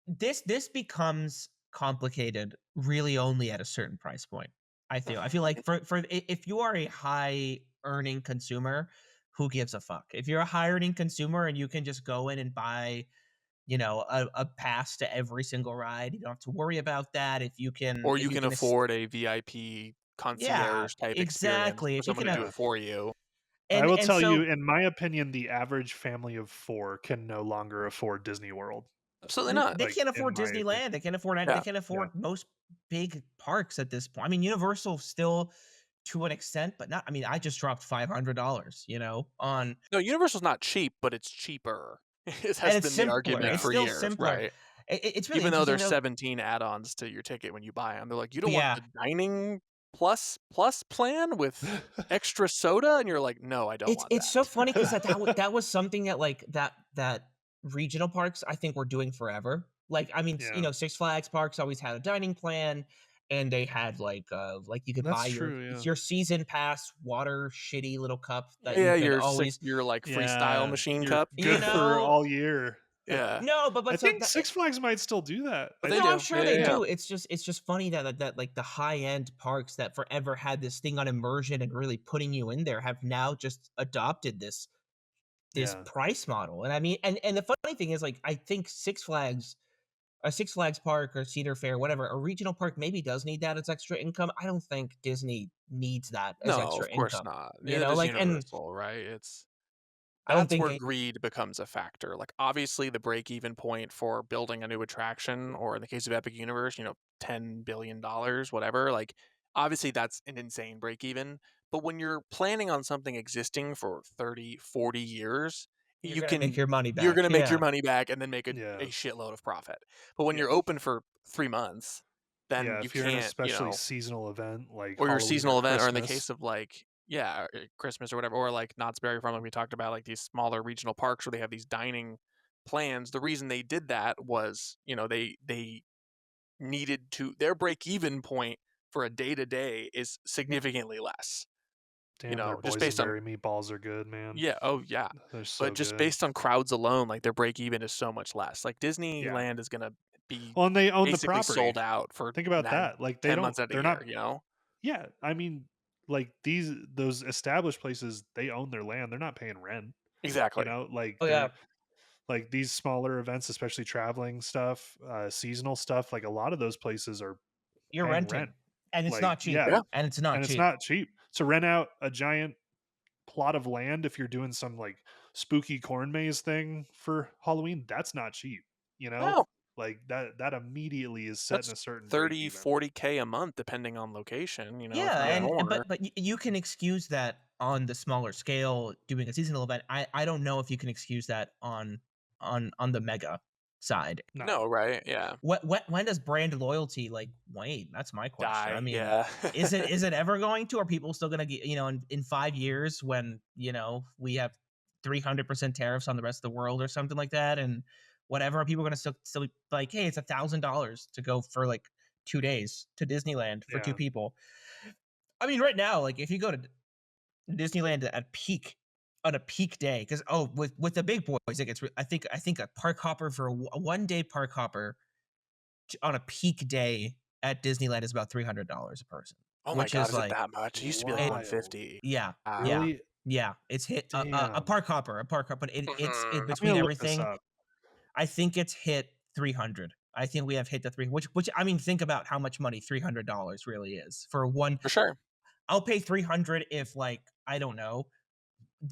this becomes complicated really only at a certain price point. I feel like if you are a high earning consumer, who gives a fuck? If you're a high earning consumer and you can just go in and buy, a pass to every single ride, you don't have to worry about that. Or If you you can can, afford a VIP yeah, concierge type experience exactly. for If you someone can, to do it for you. I will and tell you, so in my opinion, the average family of 4 can no longer afford Disney World, Absolutely not. They like, can't in afford my opinion. Disneyland. They Yeah. can't Yeah. afford most big parks at this point. I mean, Universal still to an extent, but not. I mean, I just dropped $500, on, No, Universal's not cheap, but it's cheaper. It and has it's been the simpler. argument It's Yeah. for still years, simpler. right? It's really Even though interesting there's though. 17 add-ons to your ticket when you buy them. They're like, "You don't want Yeah, the dining plus plan with extra soda?" And you're like, "No, I don't it's want it's so funny because that." that was something that like that regional parks I think were doing forever. Like I mean, Yeah. Six Flags parks always had a dining plan, and they had like you could That's buy true, yeah. your season pass water shitty little cup that you Yeah, could always, your, like, freestyle Yeah, machine you're cup. you good for know. all year. Yeah. No, I but so think that, Six Flags might still do that. But I they no, I'm do. sure Yeah, they yeah, yeah. do. It's just funny that like the high end parks that forever had this thing on immersion and really putting you in there have now just adopted this yeah. price model. And I mean, and the funny thing is, like, I think a Six Flags park or Cedar Fair, whatever, a regional park maybe does need that as extra income. I don't think Disney needs that as No, extra of course income. not. Neither does Like, and Universal, right? It's I don't That's think where greed becomes a factor. Like, obviously, the break-even point for building a new attraction, or in the case of Epic Universe, $10 billion, whatever, like, obviously, that's an insane break even, but when you're planning on something existing for 30, 40 years, you're gonna make your money you're back. gonna make your Yeah, money back and then make a Yeah. shitload of profit. But when Yeah. you're open for 3 months, then Yeah, you if you're in a can't, especially seasonal event like or your Halloween or seasonal event, or in the Christmas. case of like, yeah, Christmas or whatever, or like Knott's Berry Farm, like we talked about, like these smaller regional parks where they have these dining plans. The reason they did that was, they needed to their break even point for a day to day is significantly less. you Damn, their know, just based on boysenberry meatballs are good, man. yeah, oh, yeah. They're But so just good. based on crowds alone, like, their break even is so much less. Like, Yeah. Disneyland is gonna be Well, and they own the basically property. sold out for Think about 9 that. Like, 10 months out of the they're year, not you know? yeah, I mean, like, those established places, they own their land, they're not paying rent, you Exactly. know? Like, Oh, yeah. they're like, these smaller events, especially traveling stuff, seasonal stuff, like, a lot of those places are You're paying rent. renting, and it's Like, not cheap, yeah, Yeah. and it's not and it's cheap. not cheap. To rent out a giant plot of land if you're doing some, like, spooky corn maze thing for Halloween, that's not cheap, you know? No, Like, that immediately is setting that's a certain break 30, even. 40K a month depending on location, you know, if Yeah, not Yeah. and more. but you can excuse that on the smaller scale doing a seasonal event. I don't know if you can excuse that on the mega side. No. No, right? Yeah. When does brand loyalty, like, wane? That's my question. I Die, mean, yeah. is it ever going to? Are people still gonna get, in 5 years when, we have 300% tariffs on the rest of the world or something like that, and whatever, are people gonna still be like, hey, it's $1,000 to go for like 2 days to Disneyland for two Yeah. people? I mean, right now, like, if you go to Disneyland at peak on a peak day, because with the big boys, it gets. I think a park hopper for a 1 day park hopper on a peak day at Disneyland is about $300 a person, Oh my which god, is is it like, that much? It used to be like it. 150. Yeah, yeah, Wow. Really? yeah. It's hit a Damn. park hopper, but it Mhm. I'm between gonna look this everything. up. I think it's hit 300. I think we have hit the three, which I mean, think about how much money $300 really is for one. For sure. I'll pay 300 if, like, I don't know,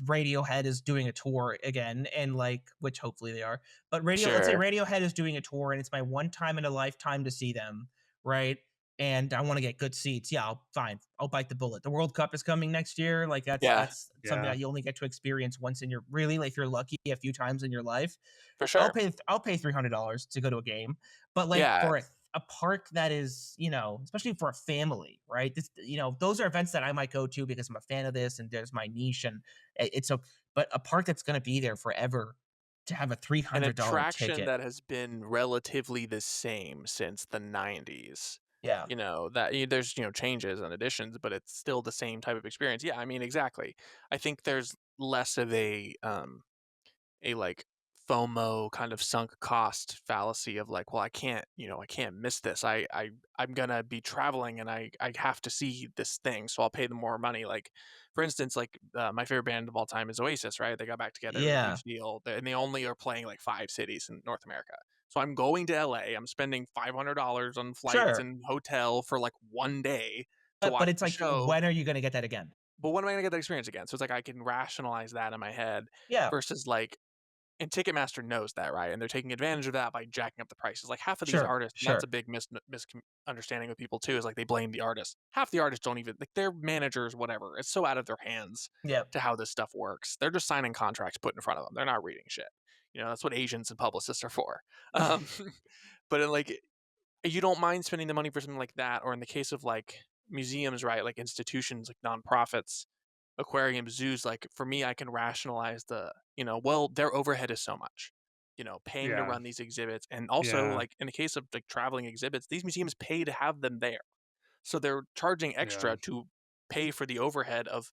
Radiohead is doing a tour again, and, like, which hopefully they are. But let's say Sure. Radiohead is doing a tour and it's my one time in a lifetime to see them, right? And I want to get good seats. Yeah, fine. I'll bite the bullet. The World Cup is coming next year. Like, Yeah, that's something Yeah. that you only get to experience once in your, really, like, if you're lucky, a few times in your life. for sure. I'll pay $300 to go to a game. But, like, Yeah, for a park that is, especially for a family, right? Those are events that I might go to because I'm a fan of this and there's my niche, and it's a but a park that's gonna be there forever, to have a an $300 attraction ticket. that has been relatively the same since the '90s. Yeah. You know, that there's, changes and additions, but it's still the same type of experience. Yeah, I mean, exactly. I think there's less of a like FOMO kind of sunk cost fallacy of like, well, I can't miss this. I'm gonna be traveling and I have to see this thing, so I'll pay them more money. Like, for instance, like my favorite band of all time is Oasis, right? They got back together, it was a Yeah. huge deal, and they only are playing like 5 cities in North America. So I'm going to LA. I'm spending $500 on flights Sure. and hotel for like 1 day to But watch it's the like, show. when are you gonna get that again? But when am I gonna get that experience again? So it's like I can rationalize that in my head Yeah. versus like and Ticketmaster knows that, right? And they're taking advantage of that by jacking up the prices. Like half of these Sure, artists, and that's sure. a big misunderstanding with people too, is like they blame the artists. Half the artists don't even like their managers, whatever. It's so out of their hands Yep. to how this stuff works. They're just signing contracts put in front of them. They're not reading shit. That's what agents and publicists are for. Um, but in like you don't mind spending the money for something like that, or in the case of like museums, right? Like institutions, like nonprofits, aquariums, zoos, like for me, I can rationalize well, their overhead is so much, paying to Yeah. run these exhibits. And also, Yeah. like in the case of like traveling exhibits, these museums pay to have them there. So they're charging Yeah. extra to pay for the overhead of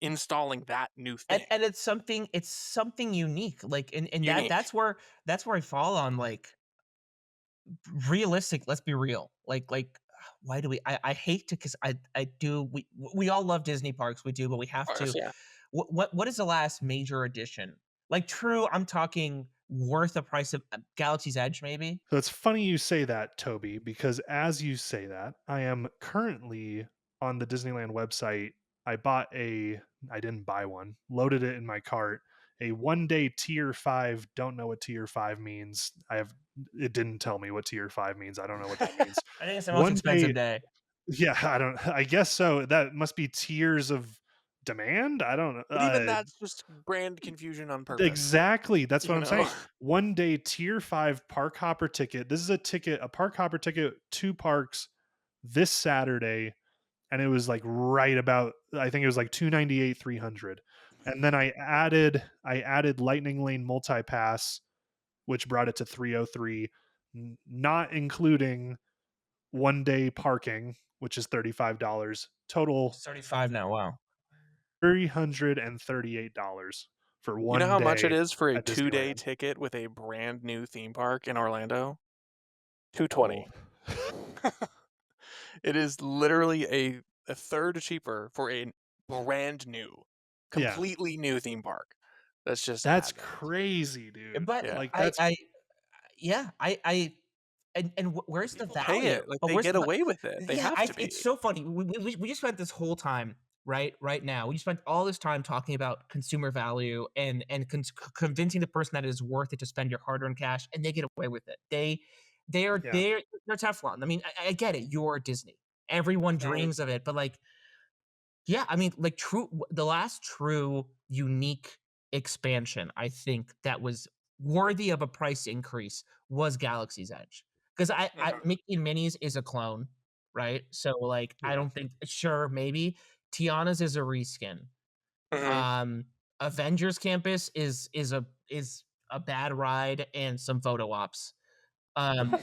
installing that new And thing. it's something unique, like, and Unique. that's where I fall on, like, realistic. Let's be real. Like, why do I hate to, because I do we all love Disney parks, we do, but we Of have course, to. yeah. What is the last major addition? Like, true, I'm talking worth the price of Galaxy's Edge, maybe? So it's funny you say that, Toby, because as you say that, I am currently on the Disneyland website. I didn't buy one, loaded it in my cart. A 1 day tier five, don't know what tier five means. It didn't tell me what tier five means. I don't know what that means. I think it's the most One expensive day, day. yeah, I guess so. That must be tiers of demand. I don't know. But even that's just brand confusion on purpose. Exactly, that's what You I'm know? saying. 1 day tier 5 park hopper ticket. This is a park hopper ticket, 2 parks this Saturday, and it was, like, right about I think it was, like, 298, 300. And then I added Lightning Lane Multipass, which brought it to 303, not including 1 day parking, which is $35. Total It's 35 now, wow. $338 for You know one how much it day is for a at 2-day Disneyland. ticket with a brand new theme park in Orlando? 220. Oh. It is literally a third cheaper for a brand new, Yeah. completely new theme park. That's just That's madness. crazy, dude. But Yeah. Like, I that's I yeah, I and where's the People pay value? it, like, But they where's get the va away with it. They yeah, have to it's be. so funny. We just spent this whole time, right now, we just spent all this time talking about consumer value and convincing the person that it is worth it to spend your hard-earned cash, and they get away with it. yeah, They're Teflon. I mean, I get it, you're Disney. Everyone Mhm. dreams of it, but, like, yeah, I mean, like, the last true unique expansion, I think, that was worthy of a price increase was Galaxy's Edge. 'Cause I Mhm. Mickey and Minnie's is a clone, right? So, like, I yeah, don't think sure, maybe. Tiana's is a reskin. Mhm. Um, Avengers Campus is a bad ride and some photo ops. Um,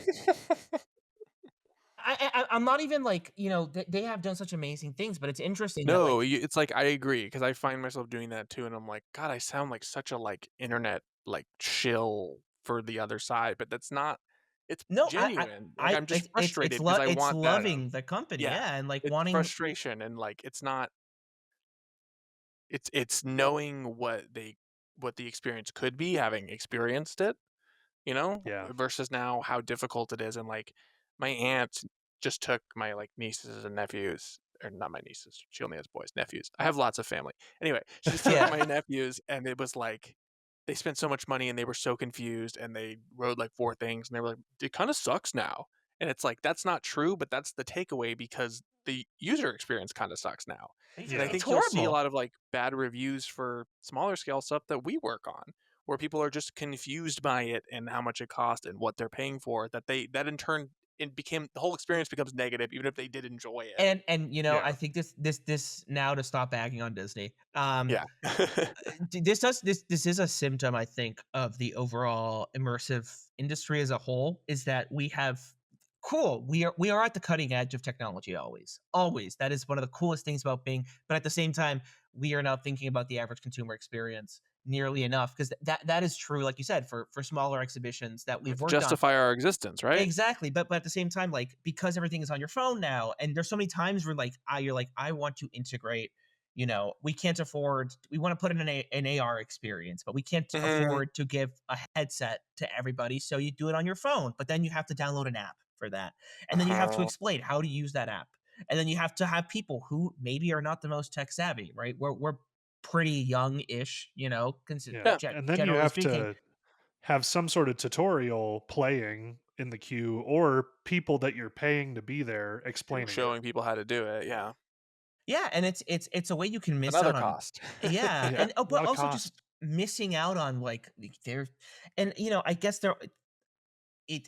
I'm not even like, they have done such amazing things, but it's interesting that, No, like, you it's like, I agree because I find myself doing that too, and I'm like, "God, I sound like such a, like, internet, like, shill for the other side," but that's not it's no, genuine. Like, I'm just frustrated because I it's want that loving the company, yeah. yeah, and, like, It's wanting frustration and, like, it's not it's knowing what the experience could be, having experienced it, you know, yeah, versus now how difficult it is, and, like, my aunt just took my, like, nieces and nephews or not my nieces, she only has boys, nephews. I have lots of family. Anyway, she just took yeah, my nephews, and it was like they spent so much money, and they were so confused, and they rode, like, 4 things, and they were like, "It kinda sucks now." And it's like, that's not true, but that's the takeaway because the user experience kinda sucks now. And I it's yeah, think you'll see a horrible, lot of, like, bad reviews for smaller scale stuff that we work on, where people are just confused by it and how much it cost and what they're paying for, that in turn it became the whole experience becomes negative even if they did enjoy it. I yeah, think this now to stop bagging on Disney, Yeah. this is a symptom, I think, of the overall immersive industry as a whole, is that we have cool, we are at the cutting edge of technology always, always. That is one of the coolest things about being but at the same time, we are not thinking about the average consumer experience nearly enough because that is true, like you said, for smaller exhibitions that We have we've to worked on. justify our existence, right? Exactly, but at the same time, like, because everything is on your phone now, and there's so many times where, like, you're like, "I want to integrate," we can't afford we wanna put in an AR experience, but we can't Mhm. afford to give a headset to everybody, so you do it on your phone, but then you have to download an app for that, and then you have to Uh-huh. explain how to use that app, and then you have to have people who maybe are not the most tech savvy, right? We're pretty young-ish, yeah, Yeah. and then you generally have speaking. to have some sort of tutorial playing in the queue or people that you're paying to be there explaining it. Showing people how to do it, yeah. Yeah, and it's a way you can miss Another out on cost. yeah, Yeah, and oh, a but lot of also just cost. missing out on, like, there and, I guess there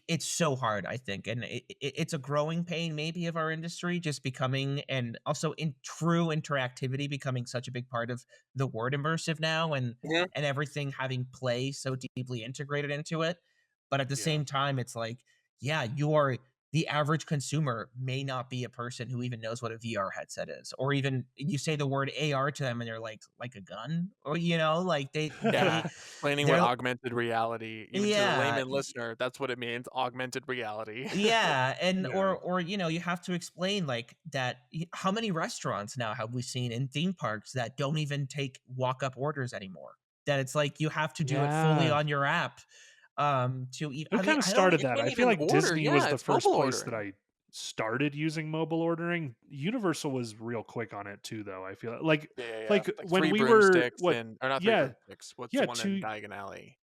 it's so hard, I think, and it's a growing pain maybe of our industry just becoming and also in true interactivity becoming such a big part of the word immersive now Mhm. and everything having play so deeply integrated into it. But at the Yeah. same time, it's like, yeah, you are the average consumer may not be a person who even knows what a VR headset is, or even you say the word AR to them and they're like a gun, or like Yeah, explaining what they're augmented reality even to the yeah. layman listener, that's what it means, augmented reality. Yeah, and Yeah. you have to explain like that how many restaurants now have we seen in theme parks that don't even take walk-up orders anymore? That it's like you have to do it fully Yeah. on your app, to eat Who I mean, kinda I don't started You that? can't I feel even like order, Disney was yeah, the it's first mobile place that ordering. I started using mobile ordering. Universal was real quick on it too, though, I feel Yeah, yeah, yeah, like like when 3 we were broomsticks what and or not 3 yeah, broomsticks, what's the yeah, one in Diagon Alley?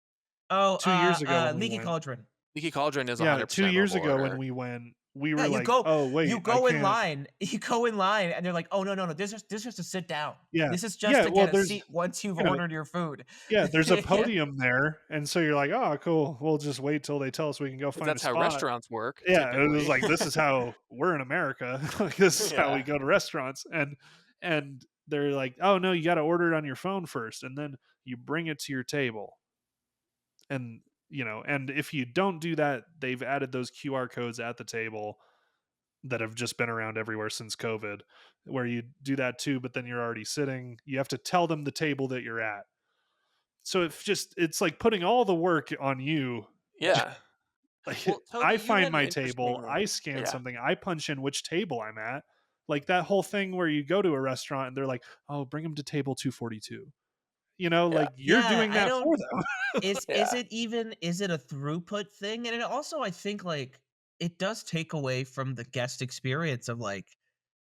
Oh, 2 years ago when we Leaky went Cauldron. Leaky Cauldron is yeah, 2 100% years mobile ago when order. we went, we Yeah, were like, "Oh, you wait, I go in can't." line you go in line, and they're like, "Oh, no, no, no, this is to sit down. Yeah. This is just Yeah, to well, get a there's seat once you've you know ordered your food." yeah, there's a Yeah. podium there, and so you're like, "Oh, cool. We'll just wait till they tell us we can go 'Cause find a that's how spot." restaurants work, Yeah, it was typically. like, "This is how we're in America. Like, this is how we Yeah. go to restaurants." And they're like, "Oh, no, you gotta order it on your phone first, and then you bring it to your table." And if you don't do that, they've added those QR codes at the table, that have just been around everywhere since COVID, where you do that too, but then you're already sitting. You have to tell them the table that you're at. So it's like putting all the work on you. Yeah. Like Well, Toby, I you find had an my table, interesting I scan yeah. something, I punch in which table I'm at. Like that whole thing where you go to a restaurant and they're like, "Oh, bring them to table 242." Yeah. Like you're Yeah, doing I that don't for them. is Yeah. it even is it a throughput thing? And it also I think, like, it does take away from the guest experience of, like,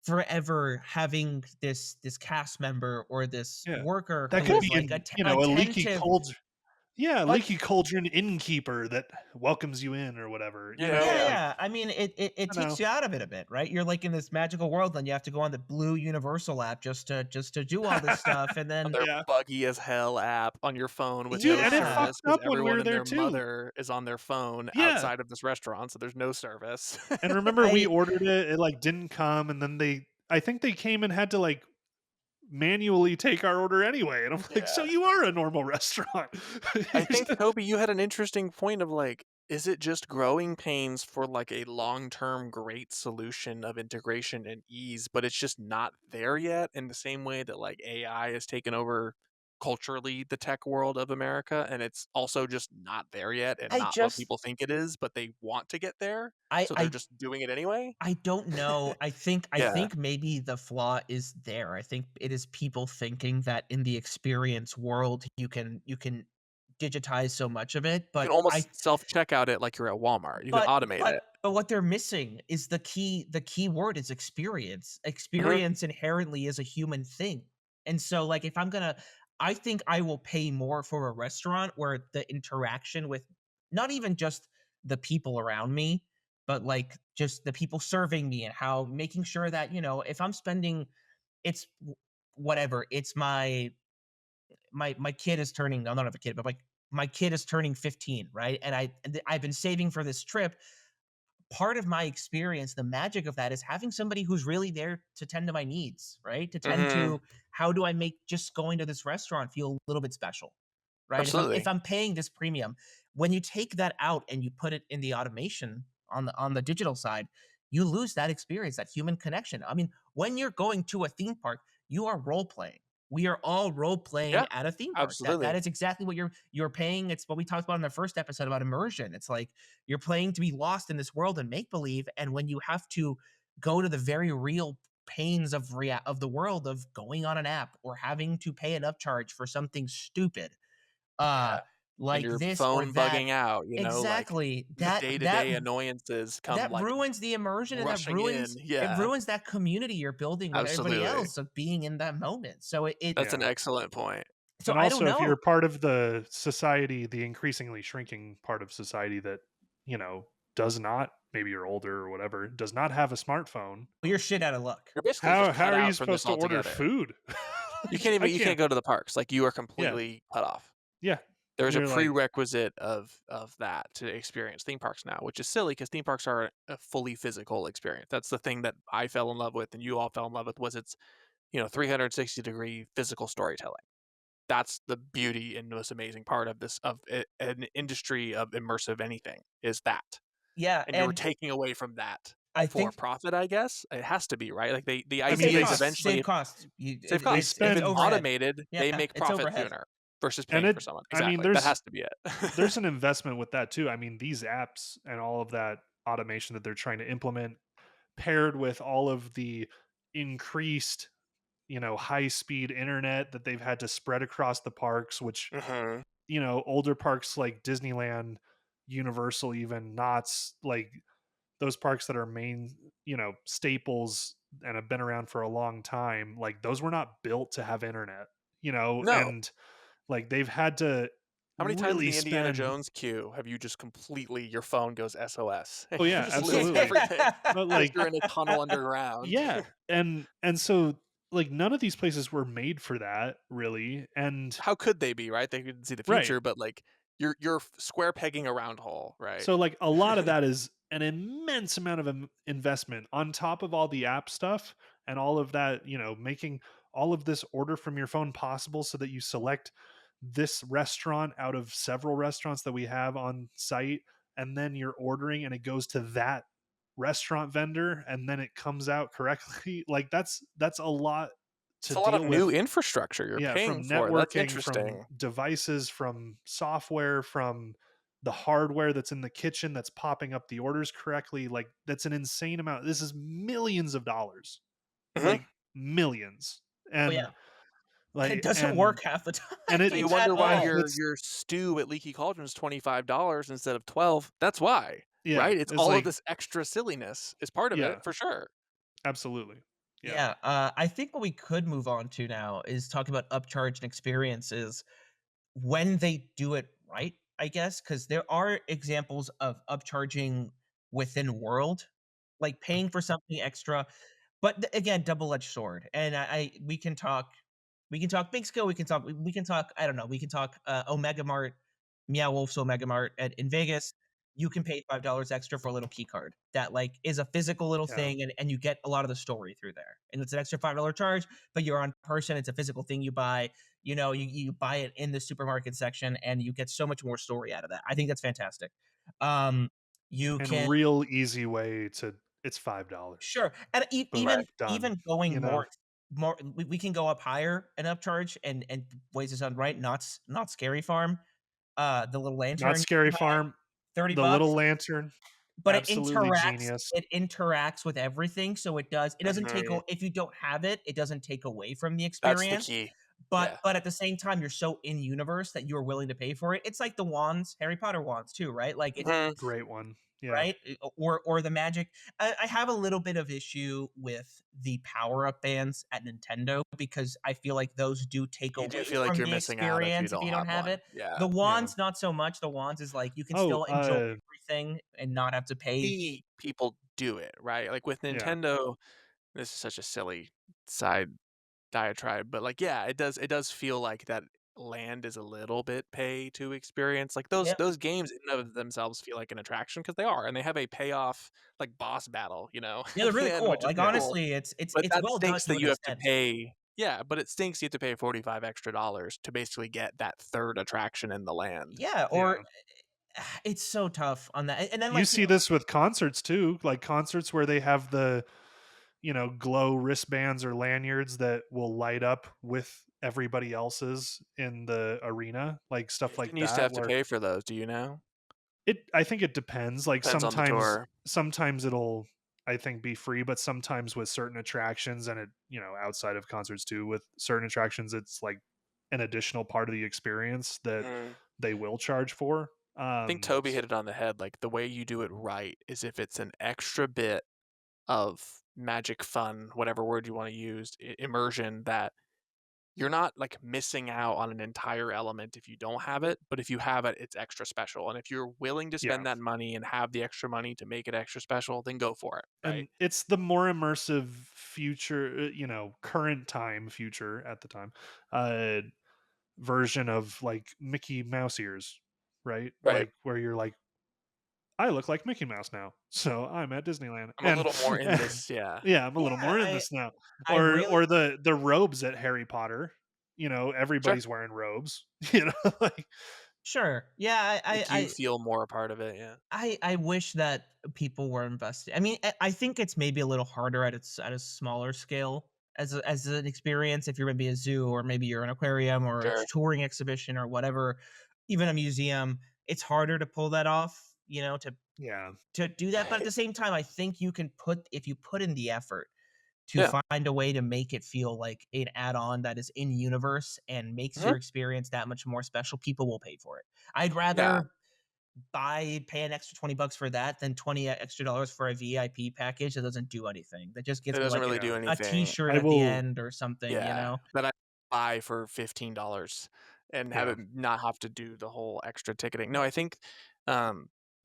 forever having this cast member or this Yeah. worker That who could is, be like, a leaky attentive. cold yeah, Like, leaky cauldron innkeeper that welcomes you in or whatever, Yeah, yeah, yeah. like, yeah. I mean, it you takes know. you out of it a bit, right? You're, like, in this magical world, then you have to go on the Blue Universal app just to do all this stuff, and On then their Yeah. buggy as hell app on your phone with Dude, no and it yeah. service fucked because up when we everyone were and there their too. mother is on their phone Yeah. outside of this restaurant, so there's no service. And remember we I ordered it, it, like, didn't come, and then I think they came and had to, like, manually take our order anyway, and I'm like, "So Yeah. you are a normal restaurant." I You're think, just Toby, you had an interesting point of, like, is it just growing pains for, like, a long-term great solution of integration and ease, but it's just not there yet in the same way that, like, AI has taken over culturally the tech world of America, and it's also just not there yet and I not what just people think it is, but they want to get there, I so they're I just doing it anyway? I don't know. I Yeah. think maybe the flaw is there. I think it is people thinking that in the experience world you can digitize so much of it, You can but I almost self-checkout it like you're at Walmart. You can but automate but it. but what they're missing is the key word is experience. Mhm. Experience inherently is a human thing. And so, like, if I'm gonna I think I will pay more for a restaurant where the interaction with not even just the people around me, but, like, just the people serving me and how making sure that, if I'm spending it's whatever, it's my kid is turning I don't have a kid, but, like, my kid is turning 15, right? And I've been saving for this trip. Part of my experience, the magic of that is having somebody who's really there to tend to my needs, right? To tend Mhm. to how do I make just going to this restaurant feel a little bit special, right? If Absolutely. I'm paying this premium, when you take that out and you put it in the automation on the digital side, you lose that experience, that human connection. I mean, when you're going to a theme park, you are role playing. We are all role playing Yeah. at a theme park. That Absolutely. is exactly what you're paying. It's what we talked about in the first episode about immersion. It's like you're playing to be lost in this world and make believe. And when you have to go to the very real pains of the world of going on an app or having to pay an upcharge for something stupid, uh, Yeah. And like your this or phone that. bugging out, like, Exactly. the day-to-day annoyances come, That like, ruins the immersion and rushing in. it Yeah. ruins that community you're building with everybody Absolutely. else of being in that moment. So That's an Yeah. excellent point. so And I don't also, if you're know. part of the society, the increasingly shrinking part of society that, does not, maybe you're older or whatever, does not have a smartphone, You're shit out of luck. You're basically how just how cut are you out from supposed this to order altogether. food? You Like, can't I even you can't can't. go to the parks, like, you are Yeah. completely cut off. Yeah. There's a You're like, prerequisite of that to experience theme parks now, which is silly because theme parks are a fully physical experience. That's the thing that I fell in love with and you all fell in love with was its, 360-degree physical storytelling. That's the beauty and most amazing part of this of an industry of immersive anything is that. Yeah, And you're and taking away from that I for think profit, I guess. It has to be, right? Like the I mean, save idea is costs, eventually save costs. save they costs. If It's it's spend overhead. automated, Yeah, they make it's profit overhead. sooner versus and paying it for someone. I mean, Exactly. That has to be it. there's an investment with that too. I mean, these apps and all of that automation that they're trying to implement paired with all of the increased, high speed internet that they've had to spread across the parks, which, Mhm. older parks like Disneyland, Universal, even Knott's, like those parks that are main, staples and have been around for a long time, like those were not built to have internet, No. and like they've had to How many times in really the Indiana spend. Jones queue have you just completely your phone goes SOS and Oh you yeah, just lose absolutely. everything But because like, you're in a tunnel underground? yeah, and so like none of these places were made for that really, and How could they be, right? They could see the right. future, but, like, you're square pegging a round hole, right? So like a lot of that is an immense amount of investment on top of all the app stuff and all of that, making all of this order from your phone possible so that you select this restaurant out of several restaurants that we have on site, and then you're ordering and it goes to that restaurant vendor and then it comes out correctly. Like that's a lot It's to a lot of deal with. new infrastructure you're Yeah, paying from for. That's networking, from interesting. devices, from software, from the hardware that's in the kitchen that's popping up the orders correctly. Like that's an insane amount. This is millions of dollars. Mhm. Like millions. Oh, And yeah, and it like doesn't work half the time and So you at wonder why all. your it's stew at Leaky Cauldron is $25 instead of 12. That's why, yeah, right? It's it's all of like this extra silliness is part of yeah, it, for sure. absolutely. Yeah. Yeah, I think what we could move on to now is talk about upcharge and experiences when they do it right, I guess, because there are examples of upcharging within world, like paying for something extra, but again, double-edged sword. And I we can talk big scale, we can talk, I don't know, we can talk Omega Mart, Meow Wolf's Omega Mart in Vegas. You can pay $5 extra for a little key card that like is a physical little Yeah. thing, and you get a lot of the story through there. And it's an extra $5 charge, but you're on person, it's a physical thing you buy. You know, you buy it in the supermarket section and you get so much more story out of that. I think that's fantastic. You And can real easy way to it's $5. Sure, and Boom, Right. done. even going You know? more, we can go up higher and upcharge and ways to sound right, not Scary Farm, the little Not lantern you Scary can buy, Farm, 30 the little bucks, lantern, but absolutely genius. it interacts with everything, so it doesn't take Mhm. a if you don't have it, it doesn't take away from the That's the experience, key. Yeah. but at the same time, you're so in universe that you're willing to pay for it. It's like the wands, Harry Potter wands too, right? Like, it's Mhm. Great one. Yeah. right? Or the magic. I have a little bit of issue with the power up bands at Nintendo because I feel like those do take You do away feel like from you're the missing out if you experience if don't you don't have have one. it. Yeah. The Yeah. wands, not so much. The wands is like you can Oh, still enjoy everything and not have to pay. See people do it, right? Like, with yeah. Nintendo, this is such a silly side diatribe, but, like, yeah, it does feel like that land is a little bit pay to experience. Like, those Yeah, those games in and of themselves feel like an attraction because they are, and they have a payoff, like, boss battle, yeah, at they're the really end, cool. which is Like Yeah. cool. honestly, But it's that well done stinks to that an you have to extent. pay. Yeah, but it stinks you have to pay $45 extra dollars to basically get that 3rd attraction in the land. Yeah, or Yeah. it's so tough on that. And then You like see this with concerts too, like concerts where they have the, glow wristbands or lanyards that will light up with everybody else's in the arena, like You stuff like didn't used to that have to where pay for those, do you now? I think it depends. Like Depends on the tour. sometimes it'll I think be free, but sometimes with certain attractions and it, outside of concerts too, with certain attractions it's like an additional part of the experience that Mhm. they will charge for. I think Toby hit it on the head, like, the way you do it right is if it's an extra bit of magic fun, whatever word you wanna use, immersion that you're not, like, missing out on an entire element if you don't have it, but if you have it, it's extra special, and if you're willing to Yeah. spend that money and have the extra money to make it extra special, then go for it, right? And it's the more immersive future, current time future at the time, uh version of like Mickey Mouse ears, right? Right. Like where you're like, I look like Mickey Mouse now, so I'm at Disneyland, I'm a and little more in this, yeah. yeah, I'm a little yeah, more in this now. I really Or the robes at Harry Potter, Sure. everybody's wearing robes, like sure. Yeah, Make you feel more a part of it, yeah. I wish that people were invested. I mean, I think it's maybe a little harder at a smaller scale as an experience if you're maybe a zoo or maybe you're an aquarium or a Sure. touring exhibition or whatever, even a museum. It's harder to pull that off, yeah, to do that. But at the same time, I think you can put if you put in the effort to Yeah. find a way to make it feel like an add-on that is in universe and makes Mhm. your experience that much more special, people will pay for it. I'd Yeah. rather pay an extra 20 bucks for that than 20 extra dollars for a VIP package that doesn't do anything. That just It gets me doesn't like really yeah. do a anything. t-shirt I at the will, end or something, you Yeah, know? that I buy for $15 and have yeah, it not have to do the whole extra ticketing. No, I think,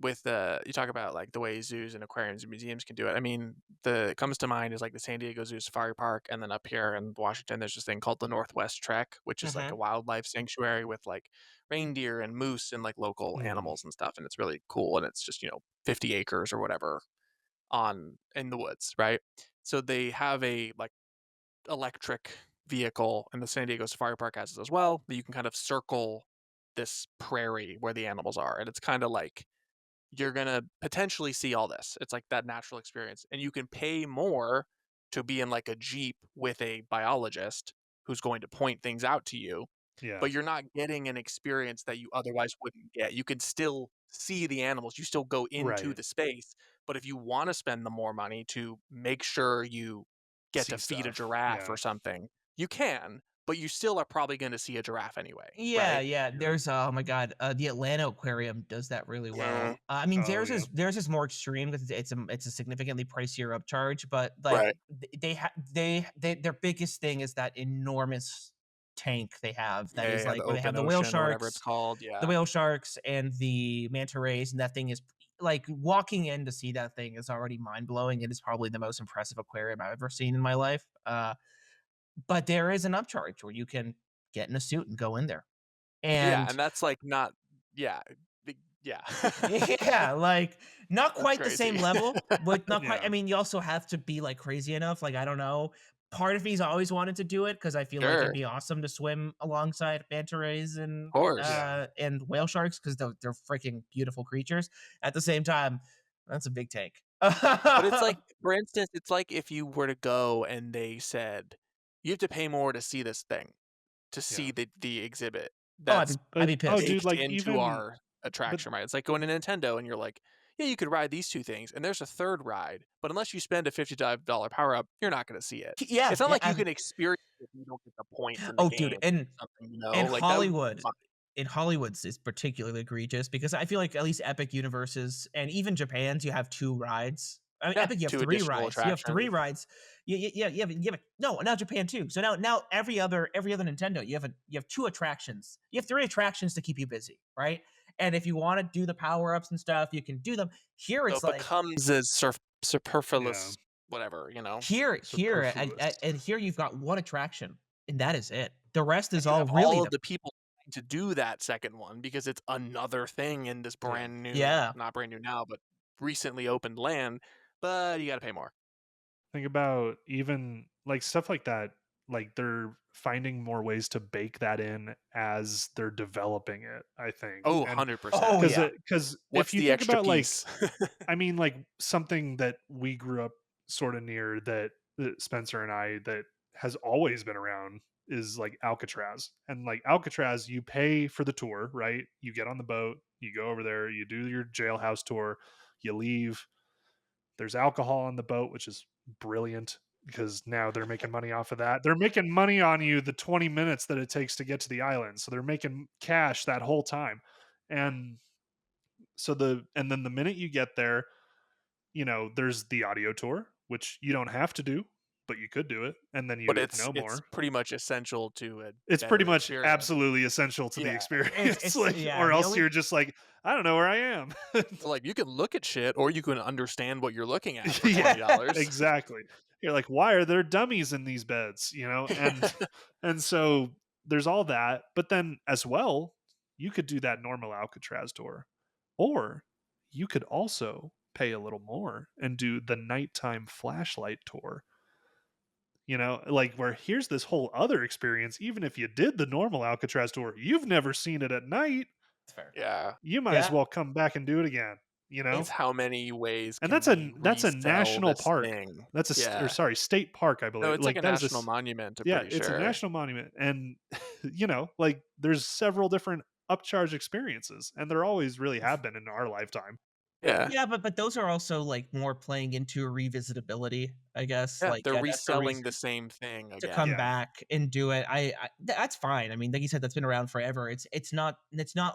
with the you talk about, like, the way zoos and aquariums and museums can do it. I mean, the comes to mind is, like, the San Diego Zoo Safari Park, and then up here in Washington, there's this thing called the Northwest Trek, which is, like, a Mhm. wildlife sanctuary with, like, reindeer and moose and, like, local mm, animals and stuff, and it's really cool, and it's just, 50 acres or whatever on in the woods, right? So they have a, like, electric vehicle, and the San Diego Safari Park has it as well, that you can kind of circle this prairie where the animals are, and it's kinda like you're gonna potentially see all this. It's like that natural experience, and you can pay more to be in like a Jeep with a biologist who's going to point things out to you, Yeah. but you're not getting an experience that you otherwise wouldn't get. You can still see the animals, you still go into Right. the space, but if you wanna spend the more money to make sure you get to See feed a stuff. giraffe or Yeah. something, you can, but you still are probably gonna see a giraffe anyway, Yeah, right? yeah, Yeah. there's, oh my god, the Atlanta Aquarium does that really Mm, well. I mean, Oh, yeah. theirs is more extreme because it's a significantly pricier upcharge, but, like, right. their biggest thing is that enormous tank they have that Yeah, is, yeah, the like, where they have open the whale ocean or whatever it's sharks called, the yeah. whale sharks and the manta rays, and that thing is like, walking in to see that thing is already mind-blowing. It is probably the most impressive aquarium I've ever seen in my life, but there is an upcharge where you can get in a suit and go in there, Yeah, and and that's, like, not yeah, yeah. yeah, like, not That's quite the same crazy. level, but not quite, I Yeah. mean, you also have to be, like, crazy enough, like, I don't know. Part of me's always wanted to do it because I feel like it'd Sure, be awesome to swim alongside manta rays of course. Yeah. and whale sharks 'cause they're freaking beautiful creatures. At the same time, that's a big tank. But it's like, for instance, it's like if you were to go and they said, "You have to pay more to see this thing, to see Yeah. the exhibit Oh, that's I'd But be oh, pissed. dude, baked like into even our but attraction," right? It's like going to Nintendo and you're like, "Yeah, you could ride these 2 things, and there's a 3rd ride, but unless you spend a $55 power up, you're not gonna see it." Yeah, It's not yeah, like you can experience it if you don't get the points in the oh, dude, game or something, and like, that would be Hollywood fun. in Hollywood's is particularly egregious because I feel like at least Epic Universes and even Japan's, you have 2 rides. I mean, Yeah, Epic, you have 2 3 additional rides. You have 3 attractions. rides. You have no, now Japan too. So now every other Nintendo, you have 2 attractions. You have 3 attractions to keep you busy, right? And if you wanna do the power-ups and stuff, you can do them. Here, So it's it like becomes a yeah, superfluous whatever, you know? superfluous. and here you've got 1 attraction, and that is it. The rest And is you all have really all of the the people trying to do that 2nd one because it's another thing in this Yeah. brand new yeah. not brand new now, but recently opened land, but you gotta pay more. Think about even like stuff like that. Like they're finding more ways to bake that in as they're developing it, I think. Oh, And 100%. Oh, yeah. because if What's you the think extra about like, piece? I mean, like something that we grew up sort of near that Spencer and I that has always been around is like Alcatraz. And like Alcatraz, you pay for the tour, right? You get on the boat, you go over there, you do your jailhouse tour, you leave. There's alcohol on the boat, which is brilliant because now they're making money off of that. They're making money on you the 20 minutes that it takes to get to the island. So they're making cash that whole time. And and then the minute you get there, there's the audio tour, which you don't have to do, but you could do it, and then But you know it's more. pretty much essential to a It's pretty better much experience. absolutely essential to the Yeah. experience, It's like, yeah, or the else only you're just like, I don't know where I am. Like, you can look at shit or you can understand what you're looking at for Yeah, $20. exactly. You're like, why are there dummies in these beds? And so there's all that, but then as well, you could do that normal Alcatraz tour, or you could also pay a little more and do the nighttime flashlight tour. Like where here's this whole other experience. Even if you did the normal Alcatraz tour, you've never seen it at night. That's fair. Yeah. You might as Yeah. well come back and do it again. It's how many ways And can that's we a resell national this park. thing? That's or Yeah. sorry, state park, I No, believe. it's like Like a that is national monument, I'm yeah, pretty it's a sure. national monument, and like there's several different upcharge experiences, and there always really have been in our lifetime. Yeah. Yeah, but those are also, like, more playing into revisitability, I guess, Yeah, like, they're that's a reselling reason the same thing to come again. Yeah, back and do it. That's fine. I mean, like you said, that's been around forever. It's not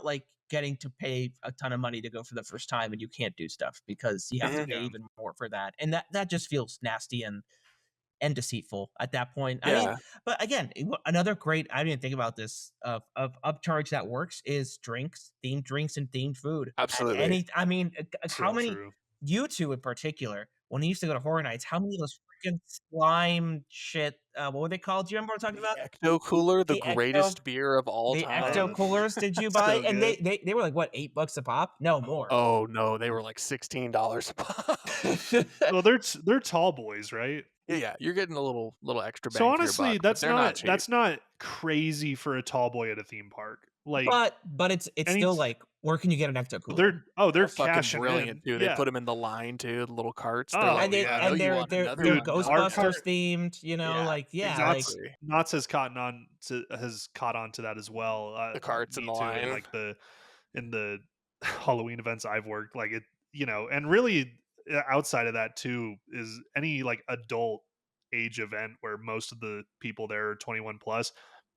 like getting to pay a ton of money to go for the first time and you can't do stuff because you have to Mhm. pay yeah, even more for that, and that just feels nasty and deceitful at that point. I mean, Yeah, but again, another great I didn't think about this of upcharge that works is themed drinks and themed food. At absolutely. any I mean, how so many true. you 2 in particular, when you used to go to horror nights, how many of those freaking slime shit, what were they called? Do you remember what I'm talking The about? Ecto Cooler, the The Ecto greatest beer of all the Oh, Ecto time. coolers did you buy? so And good. they were like, what, $8 a pop? No, more. Oh, no, they were like $16 a pop. Well, they're tall boys, right? Yeah, yeah, you're getting a little extra So bang for your honestly, buck, but they're not cheap. that's not crazy for a tall boy at a theme park. Like But it's any still like, where can you get an ecto cooler? they're They're fucking cashing brilliant in. too. They Yeah. put them in the line too, the little carts. They're Oh like, And they "I know yeah. and you they're want they're another they're Dude, one. Don't our worry." Ghostbusters cart themed, Yeah, like, yeah, Knott's like exactly. Has caught on to that as well. The carts in Me the too. line. In the Halloween events I've worked, like it, and really outside of that too is any like adult age event where most of the people there are 21 plus.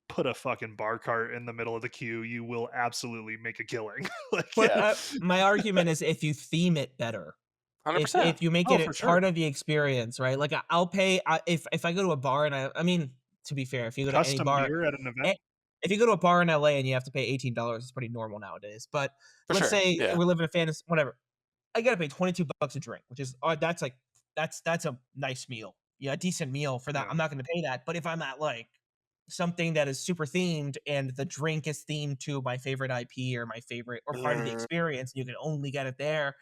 Put a fucking bar cart in the middle of the queue, you will absolutely make a killing. Like, but, Yeah, my argument is if you theme it better. If 100%. you make oh, it for a sure. part of the experience, right? Like, I'll pay if I go to a bar and I mean, to be fair, if you go to any Custom bar beer at an event. eh, if you go to a bar in LA and you have to pay $18, it's pretty normal nowadays, but For let's sure. say Yeah. we're living a fantasy whatever. I gotta pay 22 bucks a drink, which is that's like that's a nice meal. Yeah, a decent meal for that. Yeah, I'm not gonna pay that. But if I'm at like something that is super themed and the drink is themed to my favorite IP or my favorite or part of the Mm. experience, and you can only get it there,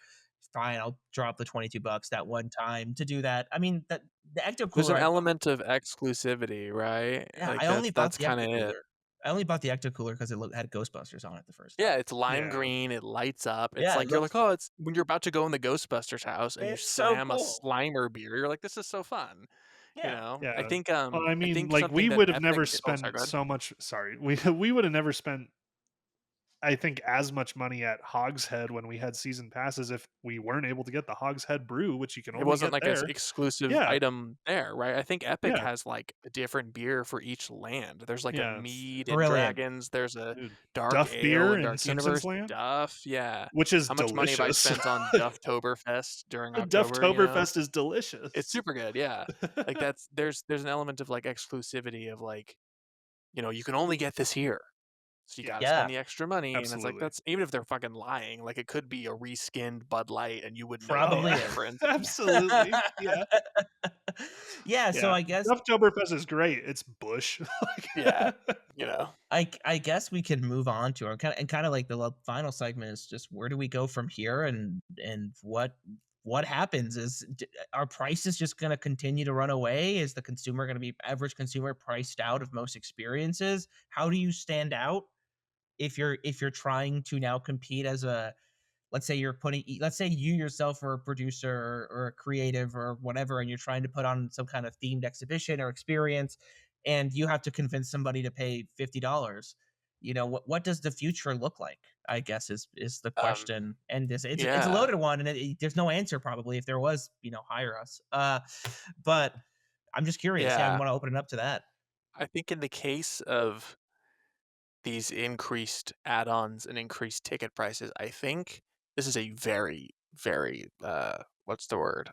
fine, I'll drop the 22 bucks that one time to do that. I mean, the ecto There's cooler an I bought, element of exclusivity, right? yeah, Like, I only bought that's the kinda ecto it. cooler. I only bought the ecto cooler because had Ghostbusters on it the first Yeah, time. it's lime yeah, green, it lights up. It's Yeah, it like you're looks like, "Oh, it's" when you're about to go in the Ghostbusters house and you it's so slam a cool. Slimer beer, you're like, "This is so fun." You Yeah. know? yeah. Well, I I mean, think like something we that would have Epic never oh, sorry, spent go ahead. so much. Sorry, we would have never spent, I think, as much money at Hogshead when we had season passes if we weren't able to get the Hogshead brew, which you can It only wasn't get like a s there. exclusive Yeah, item there, right? I think Epic yeah, has, like, a different beer for each land. There's, like, a yeah. mead in Brilliant. Dragons, there's a Dude, dark Duff ale beer in in Dark Simpsons Universe, Land, Duff, yeah. which is How much money have I delicious. spent on Dufftoberfest during October, you know? Dufftoberfest is It's delicious. super good, yeah. Like, there's an element of, like, exclusivity of, like, you can only get this here, so you gotta Yes, spend Yeah, the extra money, and it's like, absolutely. that's even if they're fucking lying, like, it could be a reskinned Bud Light, and you wouldn't know the probably Oh, is. difference. absolutely. Yeah, Yeah, so yeah. I guess Dufftoberfest is great. It's Bush. Yeah, Like, you know? I guess we can move on to our kind of like the final segment is just where do we go from here and what happens is are prices just going to continue to run away? Is the consumer going to be average consumer priced out of most experiences? How do you stand out if you're trying to now compete as a let's say you're putting let's say you yourself are a producer or a creative or whatever and you're trying to put on some kind of themed exhibition or experience and you have to convince somebody to pay $50. What does the future look like, I guess is the Um, question. And it's a yeah, loaded one and there's no answer probably. If there was, hire us. But I'm just curious. Yeah, I yeah. want to open it up to that. I think in the case of these increased add-ons and increased ticket prices, I think this is a very, very, what's the word?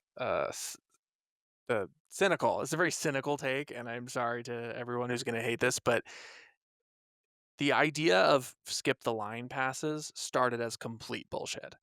Cynical. It's a very cynical take, and I'm sorry to everyone who's gonna hate this, but the idea of skip the line passes started as complete bullshit.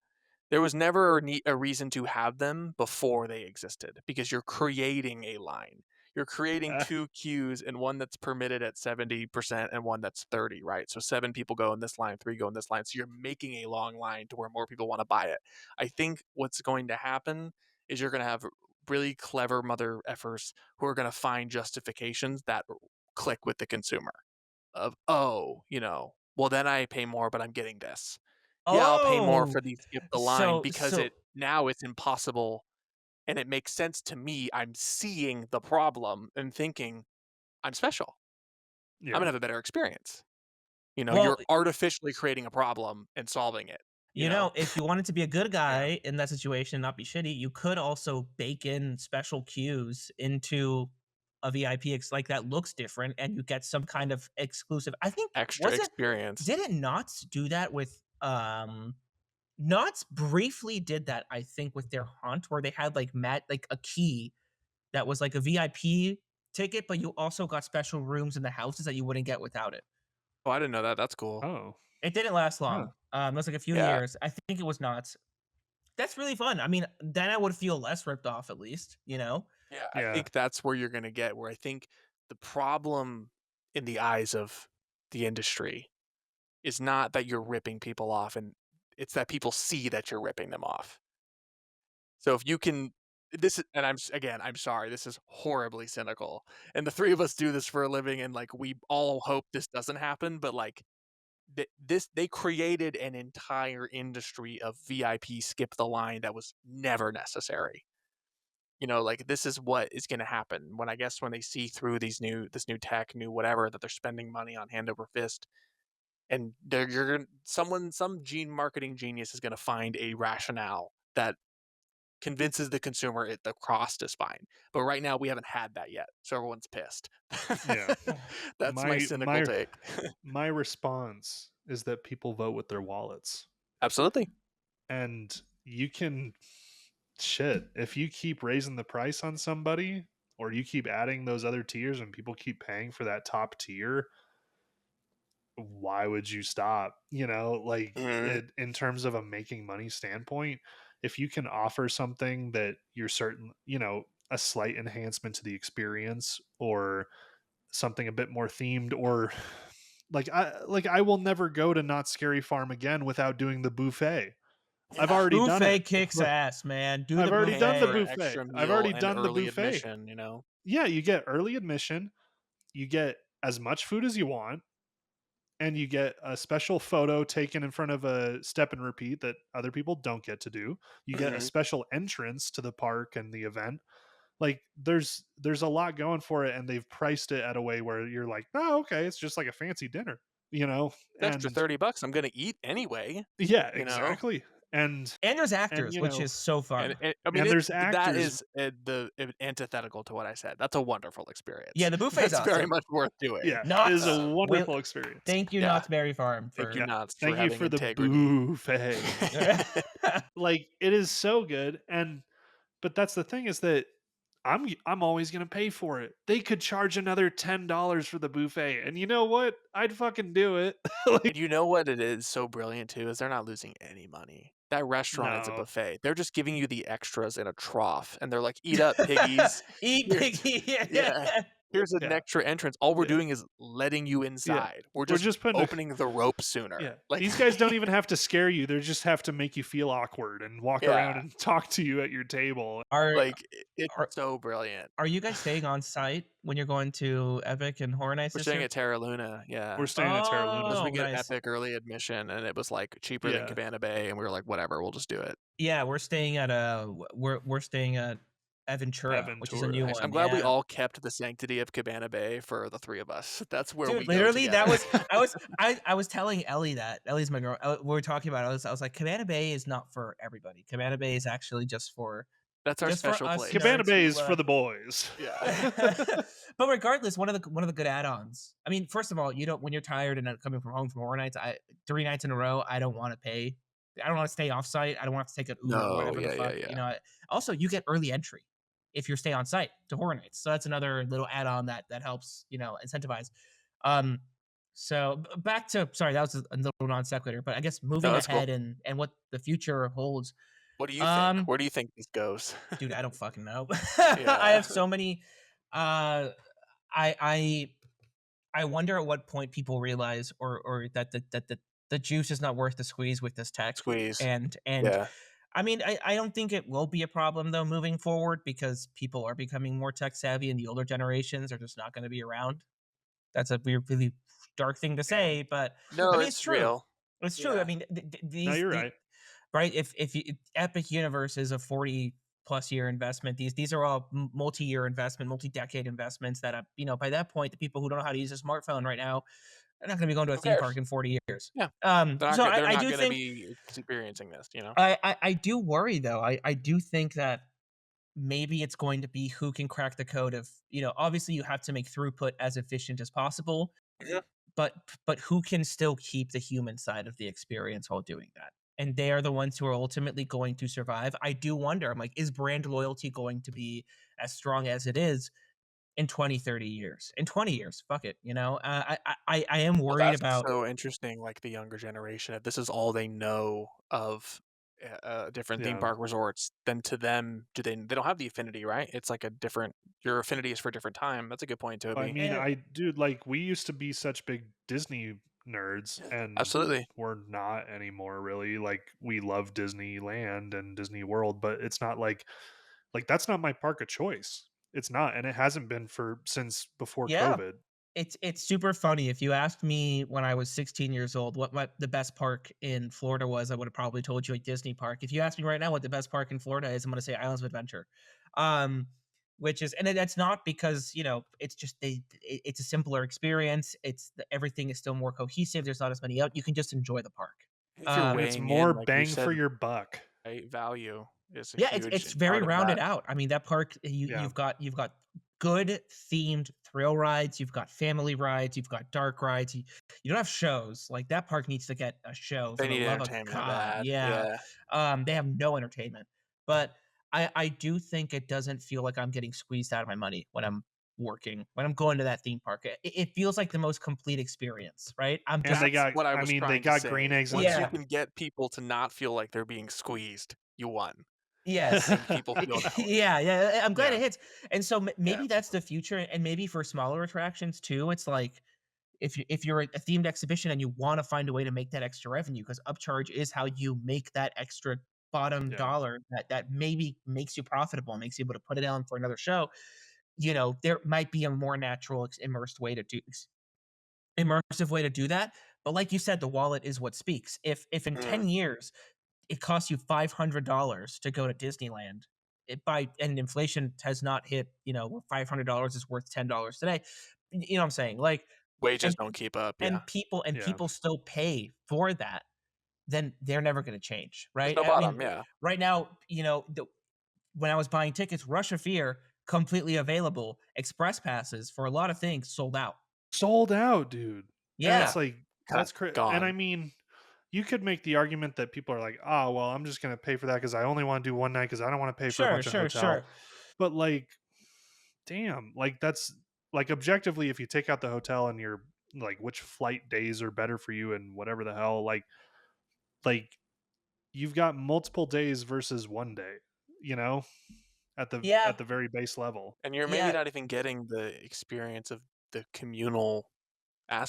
There was never a reason to have them before they existed because you're creating a line. You're creating uh, 2 queues and one that's permitted at 70% and one that's 30, right? So 7 people go in this line, 3 go in this line. So you're making a long line to where more people wanna buy it. I think what's going to happen is you're gonna have really clever mother effers who are gonna find justifications that click with the consumer of, "Oh, well, then I pay more, but I'm getting this." Yeah, I'll pay more Oh, for the skip the line so because so now it's impossible and it makes sense to me. I'm seeing the problem and thinking, "I'm special. I'm yeah, gonna have a better experience." well, You're artificially creating a problem and solving it, you know? if you wanted to be a good Yeah, guy in that situation and not be shitty, you could also bake in special cues into a VIP like that looks different and you get some kind of exclusive. I think extra was it experience. didn't Knott's do that with Knott's briefly did that, I think, with their hunt where they had like a key that was like a VIP ticket, but you also got special rooms in the houses that you wouldn't get without it. Oh, I didn't know that, that's cool. oh, It didn't last huh, long. It was like a few Yeah, years. I think it was Knott's. That's really fun. I mean, then I would feel less ripped off at least, you know? yeah, I yeah, think that's where you're gonna get where I think the problem in the eyes of the industry is not that you're ripping people off, and it's that people see that you're ripping them off. So if you can this is and again, I'm sorry, this is horribly cynical, and the 3 of us do this for a living, and, like, we all hope this doesn't happen, but, like, they created an entire industry of VIP skip the line that was never necessary. Like, this is what is gonna happen when, I guess, when they see through this new tech, new whatever that they're spending money on hand over fist, and you're gonna some gene marketing genius is gonna find a rationale that convinces the consumer the cost is fine. But right now we haven't had that yet, so everyone's pissed. Yeah. That's my My cynical my take. my response is that people vote with their wallets. Absolutely. And you can shit, if you keep raising the price on somebody or you keep adding those other tiers and people keep paying for that top tier, why would you stop? Like Mhm. it in terms of a making money standpoint, if you can offer something that you're certain, a slight enhancement to the experience or something a bit more themed or like I will never go to Not Scary Farm again without doing the buffet. I've Yeah. already done it. Buffet kicks ass, man. Do I've the already done the For buffet. an buffet. extra I've meal already and done the early buffet. admission. Yeah, you get early admission, you get as much food as you want, and you get a special photo taken in front of a step and repeat that other people don't get to do. You get a Mhm. special entrance to the park and the event. Like there's a lot going for it and they've priced it at a way where you're like, "Oh, okay, it's just like a fancy dinner." You know? It's extra And $30, I'm gonna eat anyway, yeah, you know? exactly. And And there's and actors, you which know, is so And fun. I mean, and there's that actors. is, antithetical to what I said. That's a wonderful Yeah, experience. the buffet's That's very awesome. much worth doing. Yeah, it is a Knott's. Will wonderful experience. thank you, Yeah. Knott's Berry Farm Thank you, for Yeah. Knots, for Thank you having for the integrity. buffet. Like it is so good and but that's the thing is that I'm always going to pay for it. They could charge another $10 for the buffet and you know what? I'd fucking do it. Like And you know what it is so brilliant too, is they're not losing any money. That restaurant is a no. buffet. They're just giving you the extras in a trough, and they're like, "Eat up, piggies. Eat Here's" piggy. Yeah, Yeah. yeah. "Here's an Yeah. extra entrance. All we're Yeah. doing is letting you Yeah. inside. We're We're just just putting a opening the rope sooner." yeah. Like, These guys don't even have to scare you. They just have to make you feel awkward and walk around yeah. and talk to you at your table. Are Like, it's are so brilliant. are you guys staying on site when you're going to Epic and Horror Nights We're this staying year? at Terra Luna, We're yeah. staying at Terra Luna. Because Oh, we get nice. Epic early admission, and it was, like, cheaper than Yeah. Cabana Bay, and we were like, "Whatever, we'll just do it." Yeah, we're staying at we're staying at Aventura, which is a new Aventura. Nice. I'm one. glad we Yeah. all kept the sanctity of Cabana Bay for the 3 of us. That's where Dude, we go literally, that together. was I was telling Ellie that. Ellie's my girl. We were talking about it. I was like, Cabana Bay is not for everybody. Cabana Bay is actually That's our just for special us place. Cabana nerds Bay who is for the boys. Yeah. but regardless, one of the good add-ons. I mean, first of all, you don't when you're tired and coming from home from horror nights, 3 nights in a row, I don't want to pay. I don't want to stay off site. I don't want to take an Uber or No, whatever the yeah, yeah, fuck. yeah. Also, you get early entry if you're stay on site to horror nights. So that's another little add-on that helps, incentivize. Um, so back to sorry, that was a little non sequitur, but I guess No, moving that's cool. ahead and what the future holds. What do you think? Um, Where do you think this goes? Dude, I don't fucking know. I Yeah. have so many. Uh, I I I wonder at what point people realize or that the juice is not worth the squeeze with this tech. Squeeze. And Yeah. I mean, I don't think it will be a problem though moving forward because people are becoming more tech savvy and the older generations are just not going to be around. That's a weird, really dark thing to Yeah. say, but I No, mean, it's it's true. real. It's true. I Yeah. mean, No, these you're the right. right? If Epic Universe is a 40+ year investment, these are all multi-year investment, multi-decade investments that by that point, the people who don't know how to use a smartphone right now, they're not going to be going to a Who theme park cares? in 40 years. Yeah. So They're I not do gonna think be experiencing this? I do worry though. I do think that maybe it's going to be who can crack the code of obviously you have to make throughput as efficient as possible, Mhm. but who can still keep the human side of the experience while doing that? And they are the ones who are ultimately going to survive. I do wonder, I'm like, is brand loyalty going to be as strong as it is in 20, 30 years? In 20 years, fuck it. I am Well, worried that's about, so interesting, like, the younger generation, if this is all they know of, different theme Yeah. park resorts, then to them, they don't have the affinity, right? It's like a different your affinity is for a different time. That's a good point, I Toby. mean, and I dude, like we used to be such big Disney nerds and Absolutely. we're not anymore really. Like we love Disneyland and Disney World, but it's not like that's not my park of choice. It's not and it hasn't been for since before yeah, COVID. It's super funny. If you asked me when I was 16 years old what the best park in Florida was, I would have probably told you a Disney park. If you ask me right now what the best park in Florida is, I'm gonna say Islands of Adventure. Um, which is and that's not because, it's just it's a simpler experience. Everything is still more cohesive. There's not as many out. You can just enjoy the park. If you're And Um, it's weighing in, more like you bang for said, your buck. right, value is a Yeah, it's huge it's very part of rounded that. out. I mean, that park, Yeah. you've got good themed thrill rides, you've got family rides, you've got dark rides. You don't have shows. Like, that park needs to get a show for They the need love of entertainment God. bad. Yeah. Yeah. They have no entertainment. But I do think it doesn't feel like I'm getting squeezed out of my money when I'm working, when I'm going to that theme park. It feels like the most complete experience, right? I'm And just they That's got what I I was mean, they trying to got green say. eggs and Once you yeah. can get people to not feel like they're being squeezed, you won. Yes. Make people feel that way. Yeah, yeah, I'm glad Yeah. it hits. And so Yeah. maybe that's the future, and maybe for smaller attractions too, it's like if you're a themed exhibition and you wanna find a way to make that extra revenue, because upcharge is how you make that extra bottom Yeah. dollar that maybe makes you profitable, makes you able to put it on for another show. There might be a more natural immersive way to do that. But like you said, the wallet is what speaks. If in Mhm. 10 years it costs you $500 to go to Disneyland, and inflation has not hit, where $500 is worth $10 today. You know what I'm saying? Like, Wages and don't keep up, yeah. Yeah. people still pay for that, then they're never going to change, There's right? no I mean, bottom, yeah. right now, when I was buying tickets, Rush of Fear completely available. Express passes for a lot of things sold out. Sold out, dude. And Yeah. Yeah, it's like, Got and I gone. mean, you could make the argument that people are like, "Oh, well, I'm just gonna pay for that because I only wanna do one night because I don't wanna pay for a sure, bunch of sure, hotel." sure. But, like, damn, like, that's like, objectively, if you take out the hotel and you're like, which flight days are better for you and whatever the hell, like, you've got multiple days versus one day, you know, Yeah, at the very base level. And you're maybe yeah. not even getting the experience of the communal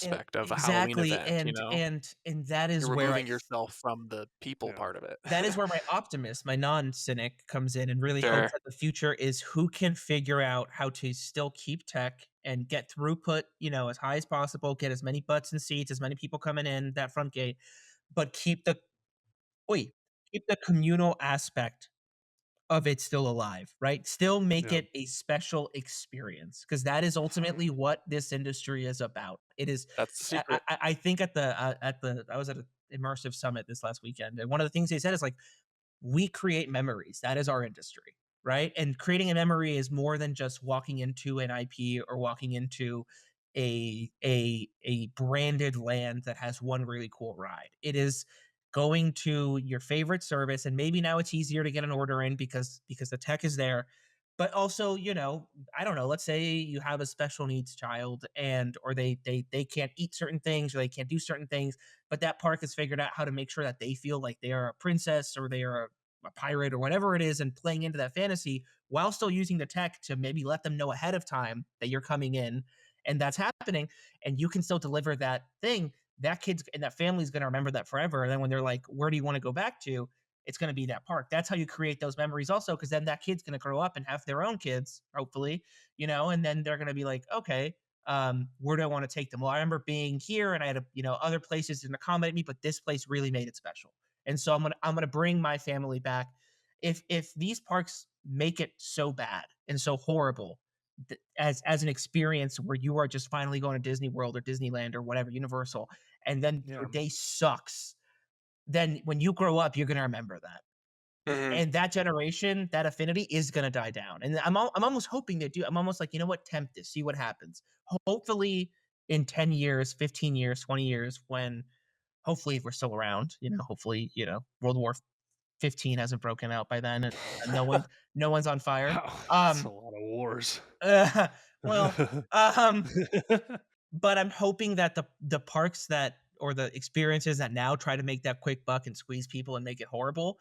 And aspect of a Halloween exactly, event, you and know? and and that is You're where removing yourself from the people Yeah. part of it. that is where my optimist, my non-cynic comes in and really hopes Sure. that the future is who can figure out how to still keep tech and get throughput, as high as possible, get as many butts and seats, as many people coming in that front gate, but oi, keep the communal aspect of it still alive, right? Still make Yeah. it a special experience, because that is ultimately what this industry is about. It is. That's the I, secret. I I think I was at an immersive summit this last weekend, and one of the things they said is like, we create memories. That is our industry, right? And creating a memory is more than just walking into an IP or walking into a branded land that has one really cool ride. It is going to your favorite service, and maybe now it's easier to get an order in because the tech is there. But also, I don't know, let's say you have a special needs child, and or they can't eat certain things, or they can't do certain things, but that park has figured out how to make sure that they feel like they are a princess or they are a pirate or whatever it is, and playing into that fantasy while still using the tech to maybe let them know ahead of time that you're coming in and that's happening, and you can still deliver that thing. That kid's and that family's going to remember that forever, and then when they're like, where do you want to go back to, it's going to be that park. That's how you create those memories also, because then that kid's going to grow up and have their own kids, hopefully, and then they're going to be like, okay, where do I want to take them? Well, I remember being here and I had other places didn't accommodate me, but this place really made it special. And so I'm gonna bring my family back. If these parks make it so bad and so horrible, as an experience where you are just finally going to Disney World or Disneyland or whatever, Universal, and then Yeah. your day sucks, then when you grow up, you're gonna remember that. Mhm. And that generation, that affinity is gonna die down. And I'm almost hoping they do. I'm almost like, you know what, tempt this, see what happens. Hopefully in 10 years, 15 years, 20 years, when hopefully if we're still around, hopefully, World War 15 hasn't broken out by then, and no one's on fire. Wow, that's a Um, lot of wars. well, um, but I'm hoping that the parks that or the experiences that now try to make that quick buck and squeeze people and make it horrible,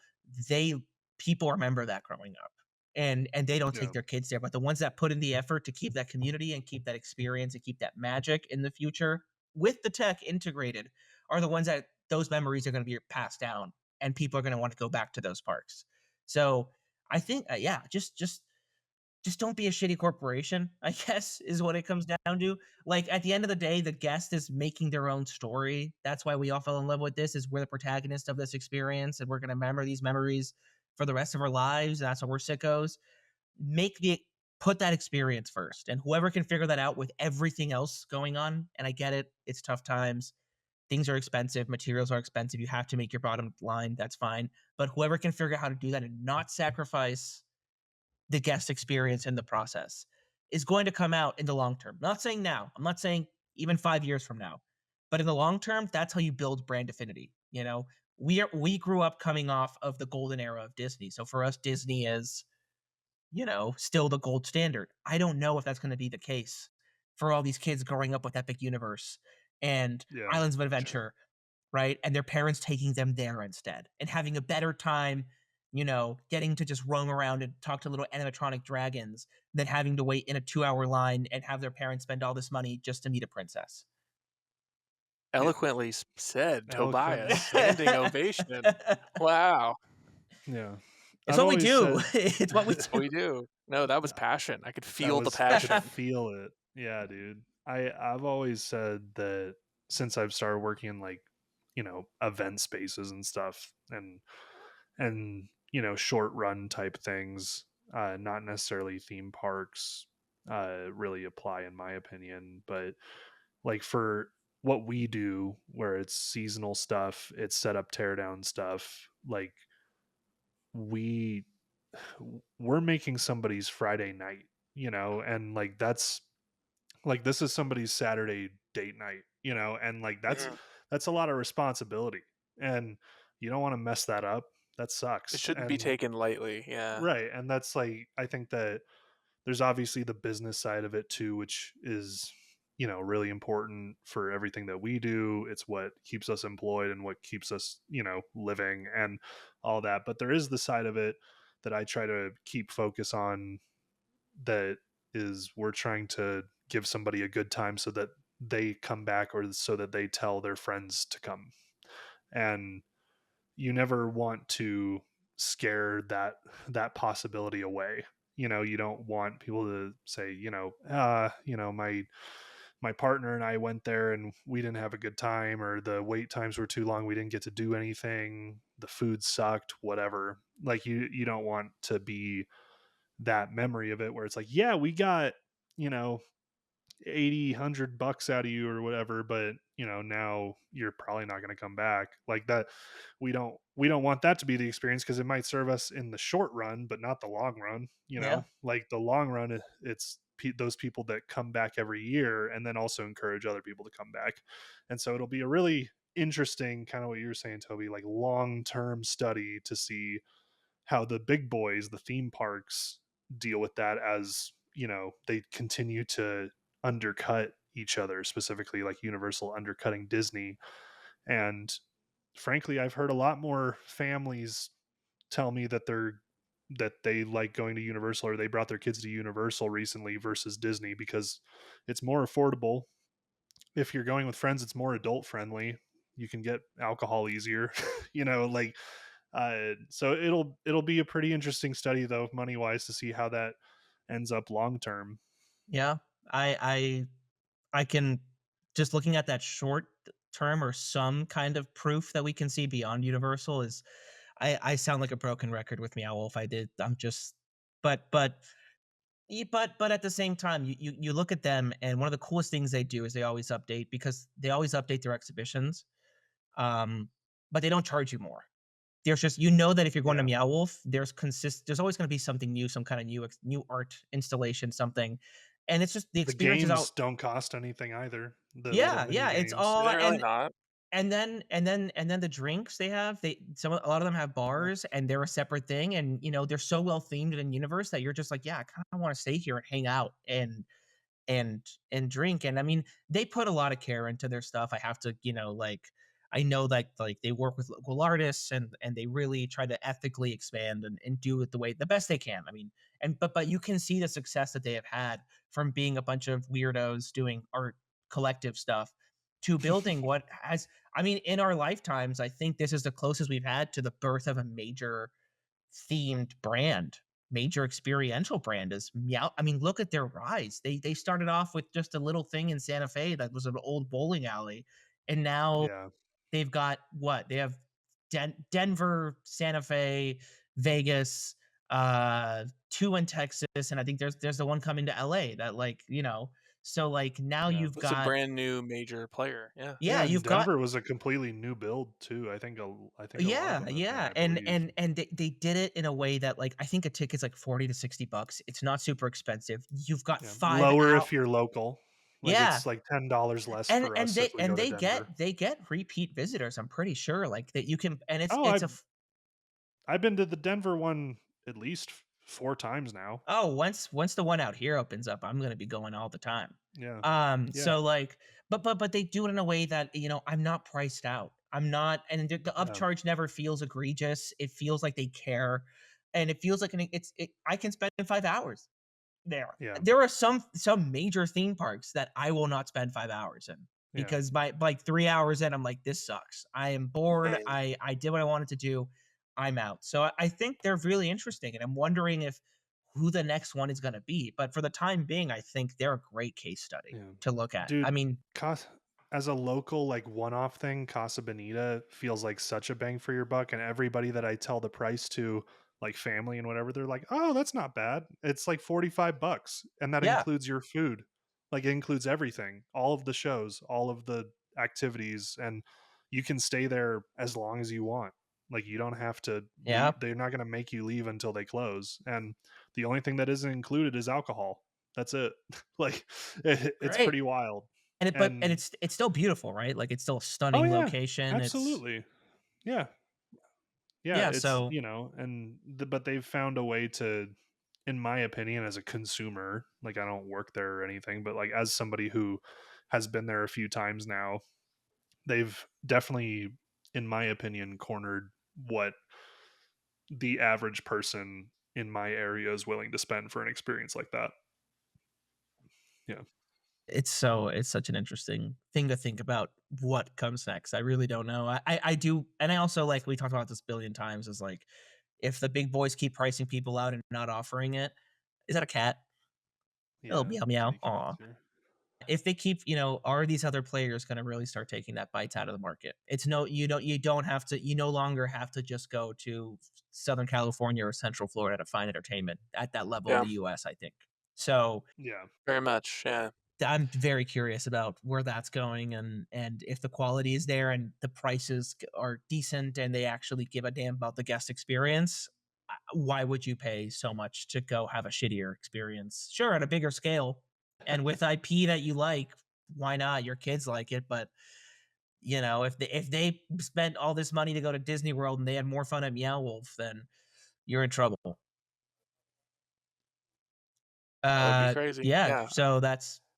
they people remember that growing up. And they don't take Yeah. their kids there, but the ones that put in the effort to keep that community and keep that experience and keep that magic in the future with the tech integrated are the ones that those memories are going to be passed down, and people are going to want to go back to those parks. So I think, yeah, just just don't be a shitty corporation, I guess, is what it comes down to. Like, at the end of the day, the guest is making their own story. That's why we all fell in love with this, is we're the protagonist of this experience, and we're gonna remember these memories for the rest of our lives, and that's why we're sickos. Make the Put that experience first, and whoever can figure that out with everything else going on, and I get it, it's tough times, things are expensive, materials are expensive, you have to make your bottom line, that's fine, but whoever can figure out how to do that and not sacrifice the guest experience in the process is going to come out in the long term. Not saying now. I'm not saying even 5 years from now. But in the long term, that's how you build brand affinity, you know? We grew up coming off of the golden era of Disney. So for us, Disney is, still the gold standard. I don't know if that's going to be the case for all these kids growing up with Epic Universe and Yeah. Islands of Adventure, right? And their parents taking them there instead and having a better time, getting to just roam around and talk to little animatronic dragons than having to wait in a 2-hour line and have their parents spend all this money just to meet a princess. Yeah. Eloquently said, Eloquently Tobias. said. Standing ovation. Wow. Yeah. It's I've what we always do. said It's what we That's what do. we do. No, that was passion. I could that feel the was I could passion. feel it. Yeah, dude. I've always said that since I've started working in like, event spaces and stuff and short run type things, not necessarily theme parks really apply in my opinion, but like for what we do where it's seasonal stuff, it's set up tear down stuff, like we we're making somebody's Friday night, and like that's like this is somebody's Saturday date night, and like Mhm. that's a lot of responsibility, and you don't want to mess that up. That It sucks. shouldn't be And taken lightly. Yeah. right, and that's like I think that there's obviously the business side of it too, which is really important for everything that we do. It's what keeps us employed and what keeps us living and all that. But there is the side of it that I try to keep focus on, that is we're trying to give somebody a good time so that they come back or so that they tell their friends to come. And you never want to scare that possibility away. You don't want people to say, my partner and I went there and we didn't have a good time, or the wait times were too long, we didn't get to do anything, the food sucked, whatever. Like you don't want to be that memory of it where it's like, yeah, we got, you know, 80 $100 out of you or whatever, but now you're probably not going to come back like that. We don't want that to be the experience, because it might serve us in the short run but not the long run. Yeah. Like the long run, it's those people that come back every year and then also encourage other people to come back. And so it'll be a really interesting, kind of what you were saying, Toby, like long term study to see how the big boys, the theme parks, deal with that, as they continue to undercut each other, specifically like Universal undercutting Disney. And frankly, I've heard a lot more families tell me that they like going to Universal, or they brought their kids to Universal recently versus Disney, because it's more affordable. If you're going with friends, it's more adult friendly. You can get alcohol easier, like so it'll be a pretty interesting study though, money wise, to see how that ends up long term. Yeah. I can, just looking at that short term or some kind of proof that we can see beyond Universal is, I sound like a broken record with Meow if I did. I'm just but but at the same time, you look at them, and one of the coolest things they do is they always update, because they always update their exhibitions. Um, but they don't charge you more. There's just, that if you're going to Yeah. Meow Wolf, there's always gonna be something new, some kind of new art installation, something. And it's just the The experience is games all. don't cost anything either, the little Yeah, mini yeah, it's games. Do all. they really not? And then the drinks they have, a lot of them have Yeah. bars, and they're a separate thing, and, they're so well themed in universe that you're just like, "Yeah, I kinda wanna stay here and hang out and drink." And I mean, they put a lot of care into their stuff. I have to, like, I know that, like, they work with local artists, and they really try to ethically expand and do it the best they can. I mean, but you can see the success that they have had from being a bunch of weirdos doing art collective stuff to building what has, I mean, in our lifetimes, I think this is the closest we've had to the birth of a major themed brand. major experiential brand is Meow. I mean, look at their rise. They started off with just a little thing in Santa Fe that was an old bowling alley, and now Yeah. they've got what? They have Denver, Santa Fe, Vegas, 2 in Texas, and I think there's the one coming to LA that, like, so, like, now Yeah. you've It's a got brand new major player. Yeah. yeah, Yeah, and you've got Denver was a completely new build too. I think a lot of yeah, them have been, yeah, I and believe. and and they did it in a way that, like, I think a ticket's like 40 to 60 bucks. It's not super expensive. You've got Yeah. 5 Lower out if you're local. Like yeah, it's like $10 less and for and us they if we and go to they Denver. get they get repeat visitors, I'm pretty sure, like, that you can and Oh, it's a I've been to the Denver one at least 4 times now. oh, once the one out here opens up, I'm gonna be going all the time. Yeah. Yeah. So, like but they do it in a way that, I'm not priced out. I'm not and the Yeah. upcharge never feels egregious. It feels like they care, and it feels like I can spend 5 hours there. Yeah. There are some major theme parks that I will not spend 5 hours in Yeah. because by like 3 hours in, I'm like, "This sucks. I am bored. Mhm. I did what I wanted to do. I'm out." So I think they're really interesting, and I'm wondering if who the next one is gonna be, but for the time being, I think they're a great case study Yeah. to look at. I Dude, mean Cas as a local, like, one-off thing, Casa Bonita feels like such a bang for your buck, and everybody that I tell the price to, like, family and whatever, they're like, "Oh, that's not bad. It's like 45 bucks, and that yeah, includes your food." Like, it includes everything, all of the shows, all of the activities, and you can stay there as long as you want. Like, you don't have to yeah, leave. They're not gonna make you leave until they close, and the only thing that isn't included is alcohol. That's it. Like, it's great. pretty wild. And And it's still beautiful, right? Like, it's still a oh, stunning yeah, location. It's absolutely. Yeah. Yeah, yeah, it's, so but they've found a way to, in my opinion, as a consumer, like, I don't work there or anything, but, like, as somebody who has been there a few times now, they've definitely, in my opinion, cornered what the average person in my area is willing to spend for an experience like that. Yeah. it's such an interesting thing to think about what comes next. I really don't know. I do, and I also like we talked about this a billion times. Is like if the big boys keep pricing people out and not offering it, is that a cat? Oh Yeah, meow meow. kitty cats Aw. here. If they keep, are these other players going to really start taking that bites out of the market? It's no, you don't have to, you no longer have to just go to Southern California or Central Florida to find entertainment at that level in Yeah. the US, I think. So Yeah. Very much. Yeah. I'm very curious about where that's going and if the quality is there and the prices are decent and they actually give a damn about the guest experience. Why would you pay so much to go have a shittier experience? Sure, at a bigger scale and with IP that you like, why not? Your kids like it, but if they spent all this money to go to Disney World and they had more fun at Meow Wolf, then you're in trouble. That would be crazy. Yeah, Yeah. so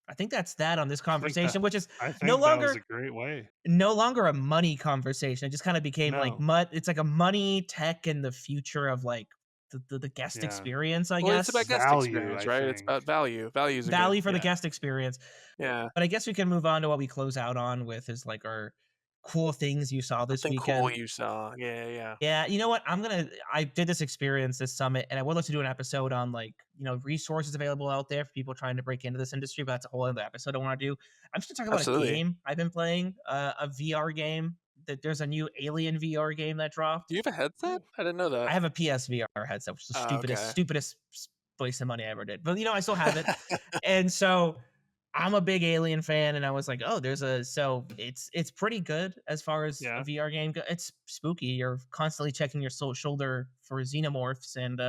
I think that's that on this I think that conversation, which is I no think that was a longer great way. no longer a money conversation. It just kind of became like No. it's like a money, tech, and the future of like the guest Yeah. experience, I Well, it's about guess. guest Value, experience, I right? It's think. about value. Value is a good. Value for the Yeah. guest experience. Yeah. But I guess we can move on to what we close out on with is like our cool things you saw this Something cool weekend. you saw. Yeah. Yeah. Yeah, you know what? I did this experience, this summit, and I would like to do an episode on like, resources available out there for people trying to break into this industry, but that's a whole other episode I want to do. I'm just gonna talk about a Absolutely. game I've been playing, a VR game. That there's a new Alien VR game that dropped. Do you have a headset? Ooh. I didn't know I that. have a PSVR headset, which is the Oh, stupidest, okay. stupidest waste of money I ever did. But I still have it. And so I'm a big Alien fan, and I was like, "Oh, it's pretty good as far as a Yeah. VR game go It's spooky. You're constantly checking your shoulder for xenomorphs, and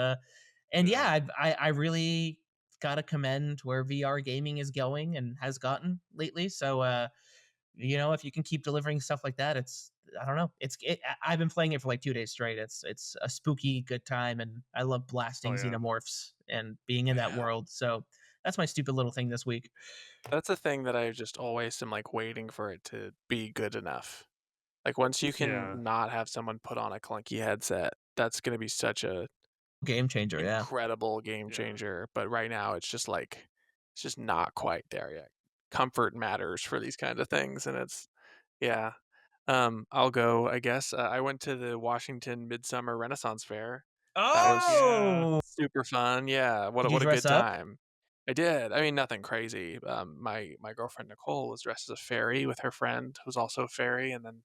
Yeah. yeah, I really gotta commend where VR gaming is going and has gotten lately. So, if you can keep delivering stuff like that, I don't know. I've been playing it for like 2 days straight. It's a spooky good time, and I love Oh, blasting yeah. xenomorphs and being in that Yeah. world. So that's my stupid little thing this week. That's a thing that I just always am like waiting for it to be good enough. Like once you can Yeah. not have someone put on a clunky headset, that's gonna be such a Game changer, yeah. incredible game Yeah. changer. But right now it's just like it's just not quite there yet. Comfort matters for these kinds of things, and it's yeah. I'll go, I guess. I went to the Washington Midsummer Renaissance Fair. That was Yeah. Oh! super fun, yeah, Did you what a dress good up? time. I did, I mean, nothing crazy, my girlfriend Nicole was dressed as a fairy with her friend, who's also a fairy, and then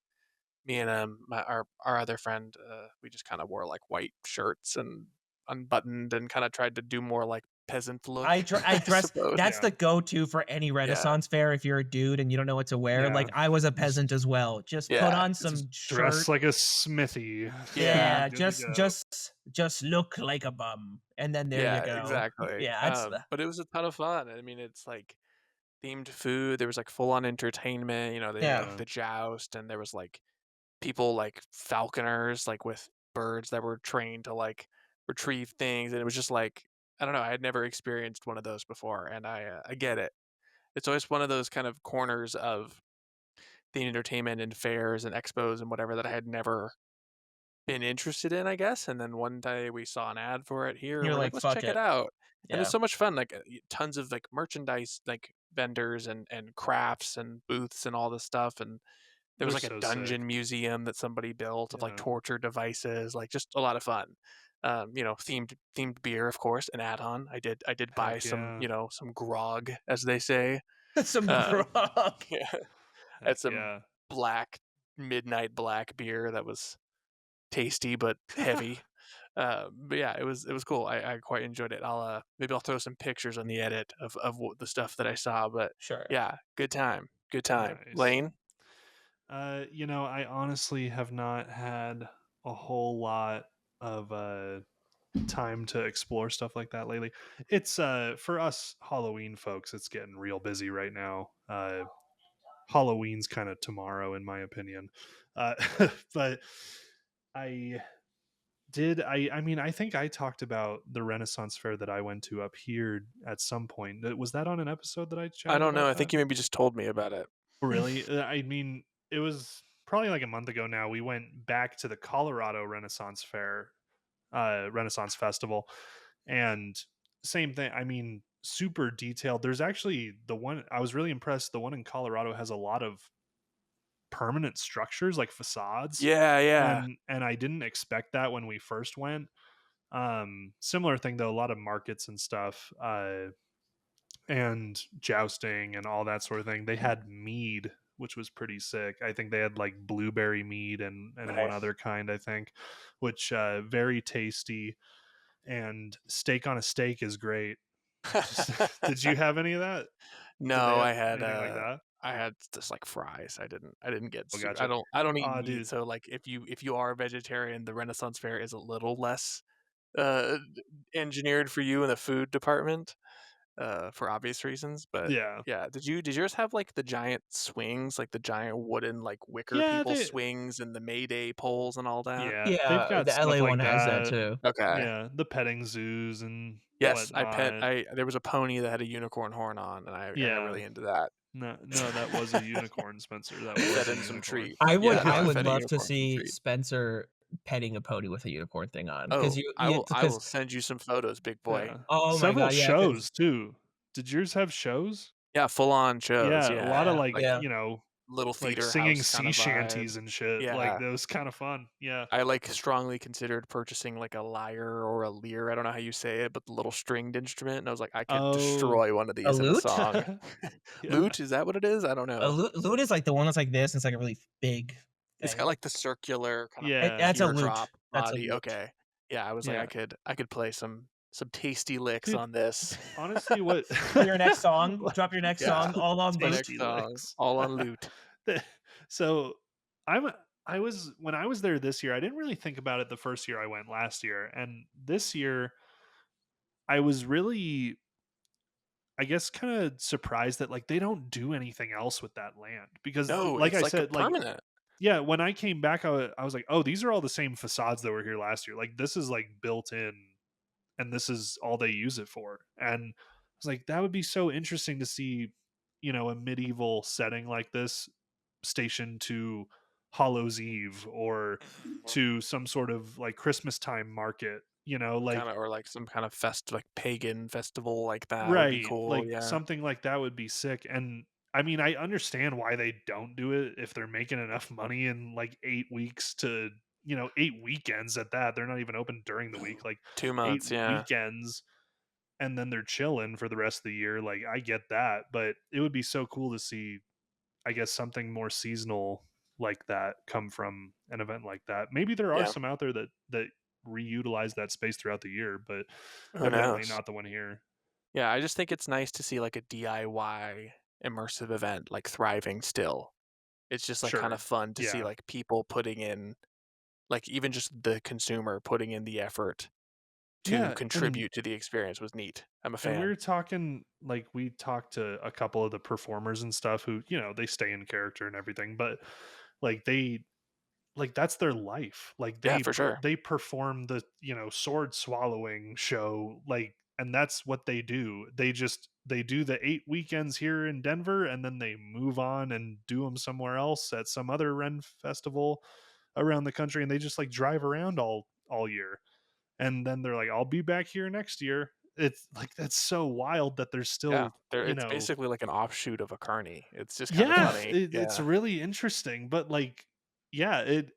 me and, our other friend, we just kinda wore, like, white shirts and unbuttoned and kinda tried to do more, like, peasant look, I I dress suppose. that's Yeah, the go-to for any Yeah, Renaissance fair if you're a dude and you don't know what to wear, like, yeah. I was a Just peasant as well. Just put yeah, on just some dress shirt. like a smithy, and you're yeah. Yeah, good to go. just look like a bum, and then there you Yeah, go. exactly, Yeah, that's the but it was a ton of fun. I mean, it's, like, themed food, there was, like, full-on entertainment, they had, yeah. like, Yeah, the joust, and there was, like, people, like, falconers, like, with birds that were trained to, like, retrieve things, and it was just, like, I don't know, I had never experienced one of those before, and I get it. It's always one of those kind of corners of the entertainment and fairs and expos and whatever that I had never been interested in, I guess, and then one day we saw an ad for it here, and You're we're like, like, "Let's "Fuck check it it." out," and it was Yeah. so much fun, like, tons of, like, merchandise, like, vendors and crafts and booths and all this stuff, and there was, they're like, a so sick. dungeon museum that somebody built of, like, Yeah, torture devices, like, just a lot of fun. Themed beer, of course, an add-on. I did buy heck some, yeah, some grog, as they say. Some Uh, grog. yeah, I had heck some yeah. black midnight black beer that was tasty but heavy. But yeah, it was cool. I quite enjoyed it. Maybe I'll throw some pictures on the edit of the stuff that I saw, but Sure. yeah, good time, good time. Nice. Lane? I honestly have not had a whole lot of time to explore stuff like that lately. It's for us Halloween folks, it's getting real busy right now. Halloween's kind of tomorrow in my opinion. Uh but I I mean I think I talked about the Renaissance fair that I went to up here at some point. Was that on an episode that I I chatted don't know. about I that? think you maybe just told me about it. Really? I mean, it was probably like a month ago now. We went back to the Colorado Renaissance Fair, Renaissance Festival, and same thing. I mean, super detailed. There's actually the one I was really impressed. The one in Colorado has a lot of permanent structures like facades, Yeah, yeah. and I didn't expect that when we first went. Similar thing though, a lot of markets and stuff. And jousting and all that sort of thing. They had mead, which was pretty sick. I think they had like blueberry mead and one Nice. other kind, I think, which very tasty. And steak on a steak is great. Just did you have any of that? Did they No, have anything like that? I had just, like, fries. I didn't get Oh, I gotcha. don't eat Oh, meat, dude. so, like, if you are a vegetarian, the Renaissance Fair is a little less, uh, engineered for you in the food department, for obvious reasons, but Yeah. yeah. Did yours have, like, the giant swings, like, the giant wooden, like, wicker Yeah, people they swings and the Mayday poles and all that? yeah, they've Yeah, got the stuff LA one like has that that. too. Okay. Yeah, the petting zoos and Yes, whatnot. I there was a pony that had a unicorn horn on, and I got Yeah. really into that. No, no, that was a unicorn, Spencer. That Fed was a him some unicorn. treats. I Yeah, no, I I would fed a love to unicorn some see treats. Spencer petting a pony with a unicorn thing on, because Oh, you yeah, I because will send you some photos, big boy. Yeah. oh my Several god, yeah, because shows too. Did yours have shows? Yeah, full on shows, Yeah, a lot of yeah, like, like, yeah. little like theater singing house kinda sea vibe. shanties and shit. Like Yeah. that was kind of fun. Yeah. I, like, strongly considered purchasing, like, a lyre or a lyre, I don't know how you say it, but the little stringed instrument, and I was like, "I could Oh, destroy one of A these in a lute? song." yeah. Lute, is that what it is? I don't A know. lute is like the one that's like this, and it's like a really big It's got, thing. like, the circular kind of Yeah. That's a lute. teardrop That's a body, lute. okay. Yeah, I was like, Yeah. I could play some tasty licks Dude, on this. honestly, what For your next song, drop your next Yeah, song all on my lute. next tasty song, licks. all on lute. So I'm I was when I was there this year, I didn't really think about it the first year I went last year. And this year I was really I guess kind of surprised that like they don't do anything else with that land because No, like I it's, like, a said, like permanent. yeah, when I came back, I was like, oh, these are all the same facades that were here last year. Like this is like built in, and this is all they use it for. And I was like, that would be so interesting to see, a medieval setting like this stationed to Hallows Eve or to some sort of like Christmas time market. Like Kinda or, like, some kind of like, pagan festival like that would be right, cool, like yeah. something like that would be sick. And I mean, I understand why they don't do it if they're making enough money in like 8 weeks to 8 weekends at that. They're not even open during the week, like 8 2 months, yeah. weekends, and then they're chilling for the rest of the year. Like, I get that, but it would be so cool to see, I guess, something more seasonal like that come from an event like that. Maybe there are Yeah, some out there that reutilize that space throughout the year, but who evidently knows? not the one here. Yeah, I just think it's nice to see, like, a DIY immersive event, like, thriving still. It's just, like, kinda Sure. fun to see, Yeah. like, people putting in like, even just the consumer putting in the effort to Yeah, and contribute to the experience was neat. I'm a we fan. were talking, like, we talked to a couple of the performers and stuff who, they stay in character and everything, but like that's their life. Like, Yeah, for sure. they perform the, sword swallowing show, like, and that's what they do. They do the 8 weekends here in Denver, and then they move on and do them somewhere else at some other Ren festival around the country, and they just, like, drive around all year. And then they're like, "I'll be back here next year." It's like, that's so wild that there's Yeah, still, there it's basically like an offshoot of a carny. It's just kinda yeah, funny. it's Yeah, really interesting, but, like, yeah, it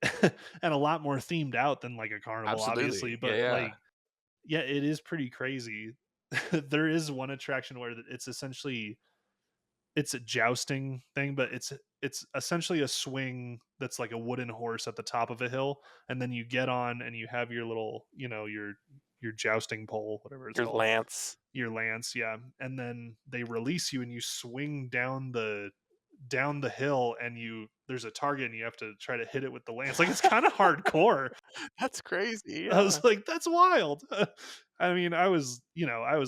and a lot more themed out than, like, a carnival, obviously, absolutely. Yeah, but, yeah. like, yeah, it is pretty crazy. There is one attraction where it's essentially, it's a jousting thing, but it's essentially a swing that's like a wooden horse at the top of a hill, and then you get on and you have your little, your jousting pole, whatever it's Your called, lance. your lance, yeah, and then they release you and you swing down the hill, and there's a target and you have to try to hit it with the lance. Like, it's kind of hardcore. That's crazy, I yeah. was like, that's wild. I mean, I was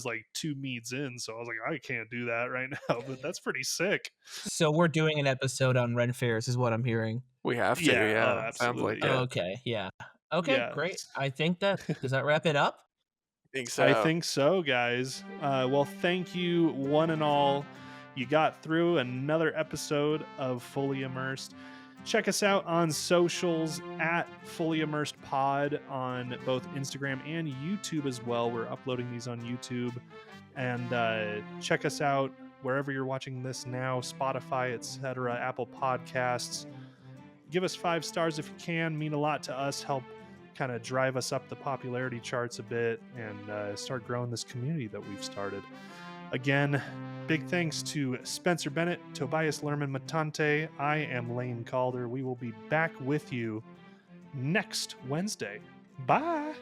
like 2 meads in, so I was like, I can't do that right now, but that's pretty sick. So we're doing an episode on Ren fairs is what I'm hearing. We have to, Yeah, oh, yeah. Sounds like absolutely, yeah. it. Okay, yeah. Okay, Yeah. great. I think that does that wrap it up? I think I so. think so, guys. Well, thank you, one and all. You got through another episode of Fully Immersed. Check us out on socials at Fully Immersed Pod on both Instagram and YouTube as well. We're uploading these on YouTube. And check us out wherever you're watching this now, Spotify, etc., Apple Podcasts. Give us 5 stars if you can. Mean a lot to us. Help kind of drive us up the popularity charts a bit and start growing this community that we've started. Again, big thanks to Spencer Bennett, Tobias Lerman Matante. I am Lane Calder. We will be back with you next Wednesday. Bye.